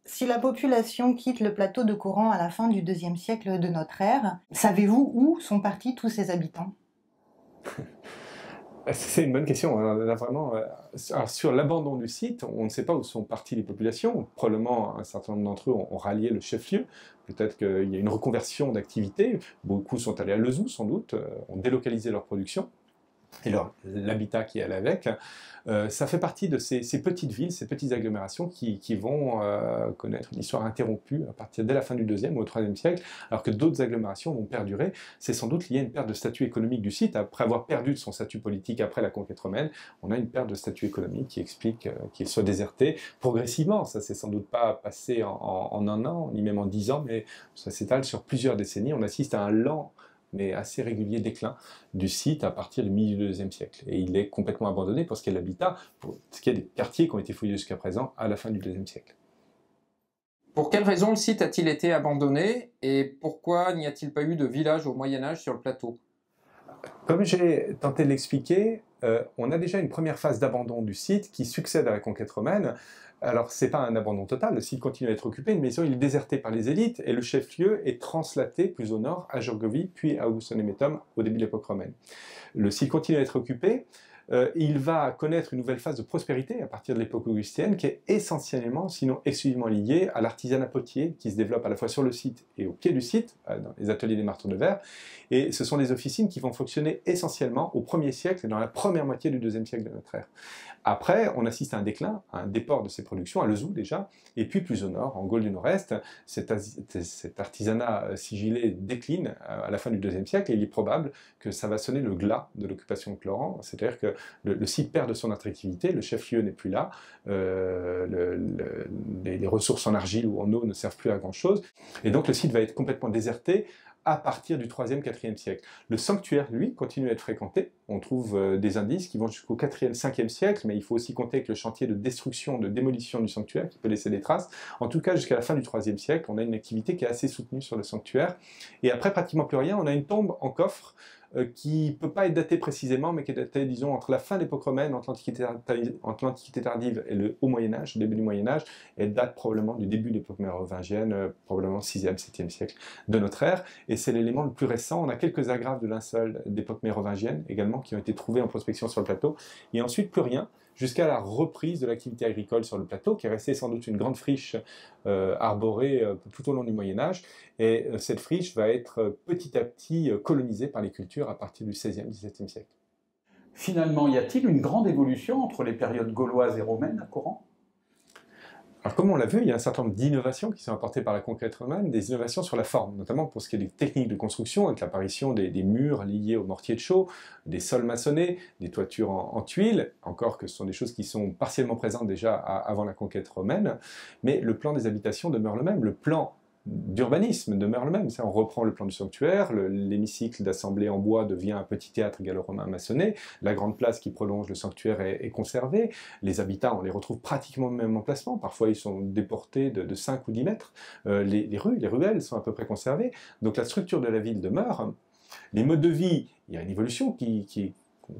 Si la population quitte le plateau de Coran à la fin du IIe siècle de notre ère, savez-vous où sont partis tous ces habitants? C'est une bonne question. Alors, là, vraiment, alors, sur l'abandon du site, on ne sait pas où sont parties les populations. Probablement, un certain nombre d'entre eux ont rallié le chef-lieu. Peut-être qu'il y a une reconversion d'activité. Beaucoup sont allés à Lezou, sans doute, ont délocalisé leur production et l'habitat qui allait avec. Ça fait partie de ces petites villes, ces petites agglomérations qui vont connaître une histoire interrompue à partir dès la fin du IIe ou au IIIe siècle, alors que d'autres agglomérations vont perdurer. C'est sans doute lié à une perte de statut économique du site. Après avoir perdu de son statut politique après la conquête romaine, on a une perte de statut économique qui explique qu'il soit déserté progressivement. Ça s'est sans doute pas passé en un an, ni même en 10 ans, mais ça s'étale sur plusieurs décennies. On assiste à un lent mais assez régulier déclin du site à partir du milieu du IIe siècle. Et il est complètement abandonné pour ce qui est de l'habitat, pour ce qui est des quartiers qui ont été fouillés jusqu'à présent à la fin du IIe siècle. Pour quelle raison le site a-t-il été abandonné et pourquoi n'y a-t-il pas eu de village au Moyen-Âge sur le plateau? Comme j'ai tenté de l'expliquer, on a déjà une première phase d'abandon du site qui succède à la conquête romaine. Alors, c'est pas un abandon total, le site continue à être occupé, mais il est déserté par les élites et le chef-lieu est translaté plus au nord, à Gergovie, puis à Augustinum au début de l'époque romaine. Le site continue à être occupé. Il va connaître une nouvelle phase de prospérité à partir de l'époque augustienne qui est essentiellement, sinon exclusivement liée à l'artisanat potier qui se développe à la fois sur le site et au pied du site, dans les ateliers des marteaux de verre. Et ce sont des officines qui vont fonctionner essentiellement au 1er siècle et dans la première moitié du 2e siècle de notre ère. Après, on assiste à un déclin, à un déport de ces productions, à Lezou déjà, et puis plus au nord, en Gaule du Nord-Est, cet artisanat sigillé décline à la fin du 2e siècle, et il est probable que ça va sonner le glas de l'occupation de Cloran, c'est-à-dire que le site perd de son attractivité, le chef-lieu n'est plus là, les ressources en argile ou en eau ne servent plus à grand-chose, et donc le site va être complètement déserté à partir du 3e, 4e siècle. Le sanctuaire, lui, continue à être fréquenté. On trouve des indices qui vont jusqu'au 4e, 5e siècle, mais il faut aussi compter avec le chantier de destruction, de démolition du sanctuaire, qui peut laisser des traces. En tout cas, jusqu'à la fin du 3e siècle, on a une activité qui est assez soutenue sur le sanctuaire. Et après, pratiquement plus rien, on a une tombe en coffre, qui ne peut pas être datée précisément, mais qui est datée, disons, entre la fin de l'époque romaine, entre l'Antiquité tardive et le Haut Moyen-Âge, le début du Moyen-Âge, et date probablement du début de l'époque mérovingienne, probablement 6e, 7e siècle de notre ère. Et c'est l'élément le plus récent. On a quelques agrafes de linceul d'époque mérovingienne également, qui ont été trouvées en prospection sur le plateau. Et ensuite, plus rien, jusqu'à la reprise de l'activité agricole sur le plateau, qui est restée sans doute une grande friche arborée tout au long du Moyen-Âge. Et cette friche va être petit à petit colonisée par les cultures à partir du XVIe, XVIIe siècle. Finalement, y a-t-il une grande évolution entre les périodes gauloises et romaines à Coran? Alors comme on l'a vu, il y a un certain nombre d'innovations qui sont apportées par la conquête romaine, des innovations sur la forme, notamment pour ce qui est des techniques de construction, avec l'apparition des murs liés au mortier de chaux, des sols maçonnés, des toitures en tuiles, encore que ce sont des choses qui sont partiellement présentes déjà avant la conquête romaine, mais le plan des habitations demeure le même, le plan d'urbanisme demeure le même. On reprend le plan du sanctuaire, l'hémicycle d'assemblée en bois devient un petit théâtre gallo-romain maçonné, la grande place qui prolonge le sanctuaire est conservée, les habitats, on les retrouve pratiquement au même emplacement, parfois ils sont déportés de 5 ou 10 mètres, les rues, les ruelles sont à peu près conservées, donc la structure de la ville demeure, les modes de vie, il y a une évolution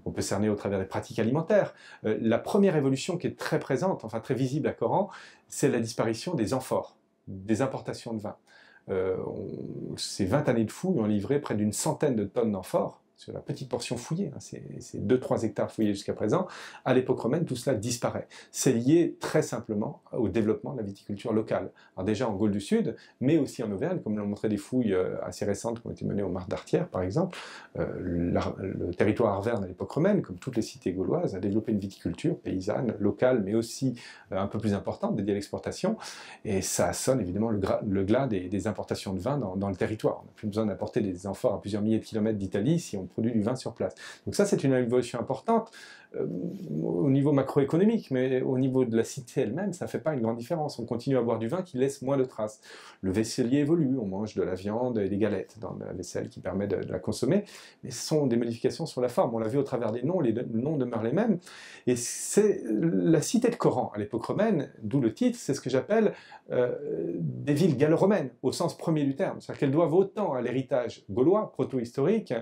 qu'on peut cerner au travers des pratiques alimentaires. La première évolution qui est très présente, enfin très visible à Coran, c'est la disparition des amphores, des importations de vin. Ces 20 années de fouilles ont livré près d'une centaine de tonnes d'amphores, sur la petite portion fouillée, hein, c'est 2-3 hectares fouillés jusqu'à présent. À l'époque romaine, tout cela disparaît. C'est lié très simplement au développement de la viticulture locale. Alors déjà en Gaule du Sud, mais aussi en Auvergne, comme l'ont montré des fouilles assez récentes qui ont été menées au Mar d'Artière, par exemple. Le territoire arverne à l'époque romaine, comme toutes les cités gauloises, a développé une viticulture paysanne, locale, mais aussi un peu plus importante, dédiée à l'exportation. Et ça sonne évidemment le glas des importations de vin dans le territoire. On n'a plus besoin d'importer des amphores à plusieurs milliers de kilomètres d'Italie si on produit du vin sur place. Donc ça, c'est une évolution importante au niveau macroéconomique, mais au niveau de la cité elle-même, ça ne fait pas une grande différence. On continue à boire du vin qui laisse moins de traces. Le vaisselier évolue, on mange de la viande et des galettes dans la vaisselle qui permet de la consommer, mais ce sont des modifications sur la forme. On l'a vu au travers des noms, les noms demeurent les mêmes, et c'est la cité de Coran à l'époque romaine, d'où le titre, c'est ce que j'appelle des villes gallo-romaines, au sens premier du terme, c'est-à-dire qu'elles doivent autant à l'héritage gaulois, proto-historique,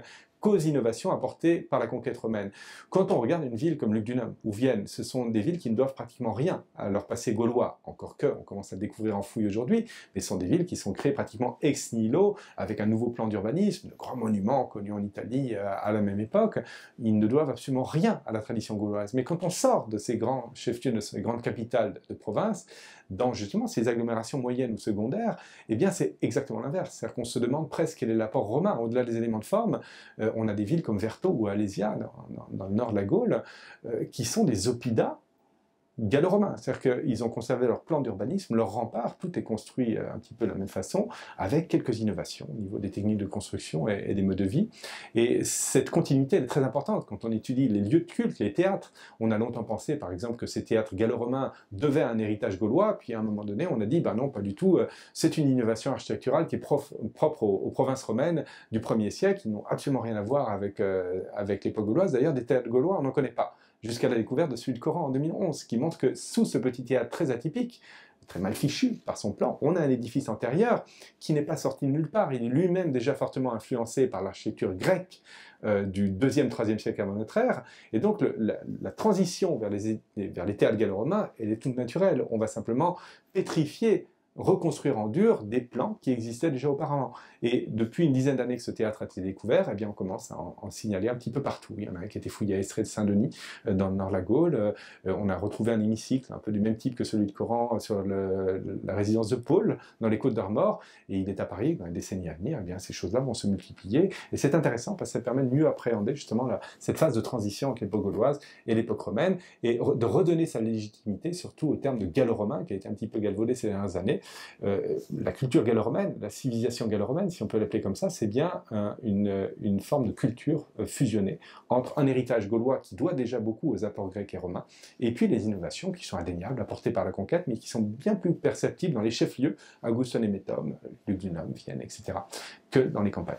qu'aux innovations apportées par la conquête romaine. Quand on regarde une ville comme Lugdunum ou Vienne, ce sont des villes qui ne doivent pratiquement rien à leur passé gaulois, encore que on commence à le découvrir en fouille aujourd'hui, mais ce sont des villes qui sont créées pratiquement ex nihilo, avec un nouveau plan d'urbanisme, de grands monuments connus en Italie à la même époque. Ils ne doivent absolument rien à la tradition gauloise. Mais quand on sort de ces grands chefs-lieux, de ces grandes capitales de province, dans justement ces agglomérations moyennes ou secondaires, eh bien c'est exactement l'inverse. C'est-à-dire qu'on se demande presque quel est l'apport romain, au-delà des éléments de forme. On a des villes comme Verto ou Alésia, dans le nord de la Gaule, qui sont des oppida gallo-romains. C'est-à-dire qu'ils ont conservé leur plan d'urbanisme, leur rempart, tout est construit un petit peu de la même façon, avec quelques innovations au niveau des techniques de construction et des modes de vie. Et cette continuité elle est très importante quand on étudie les lieux de culte, les théâtres. On a longtemps pensé, par exemple, que ces théâtres gallo-romains devaient un héritage gaulois, puis à un moment donné, on a dit, ben non, pas du tout, c'est une innovation architecturale qui est propre aux provinces romaines du 1er siècle, qui n'ont absolument rien à voir avec l'époque gauloise. D'ailleurs, des théâtres gaulois, on n'en connaît pas, jusqu'à la découverte de celui de Coran en 2011, qui montre que sous ce petit théâtre très atypique, très mal fichu par son plan, on a un édifice antérieur qui n'est pas sorti de nulle part. Il est lui-même déjà fortement influencé par l'architecture grecque du 2e, 3e siècle avant notre ère. Et donc la transition vers les théâtres gallo-romains, elle est toute naturelle. On va simplement pétrifier, reconstruire en dur des plans qui existaient déjà auparavant. Et depuis une dizaine d'années que ce théâtre a été découvert, eh bien on commence à en signaler un petit peu partout. Il y en a un qui a été fouillé à Estrée de Saint-Denis, dans le nord de la Gaule. On a retrouvé un hémicycle un peu du même type que celui de Coran sur la résidence de Paul, dans les Côtes d'Armor. Et il est à Paris, dans les décennies à venir, eh bien ces choses-là vont se multiplier. Et c'est intéressant parce que ça permet de mieux appréhender justement cette phase de transition entre l'époque gauloise et l'époque romaine, et de redonner sa légitimité, surtout au terme de gallo-romain, qui a été un petit peu galvaudé ces dernières années. La culture gallo-romaine, la civilisation gallo-romaine, si on peut l'appeler comme ça, c'est bien une forme de culture fusionnée entre un héritage gaulois qui doit déjà beaucoup aux apports grecs et romains, et puis les innovations qui sont indéniables, apportées par la conquête, mais qui sont bien plus perceptibles dans les chefs-lieux, Augustum et Mettum, Lugdunum, Vienne, etc., que dans les campagnes.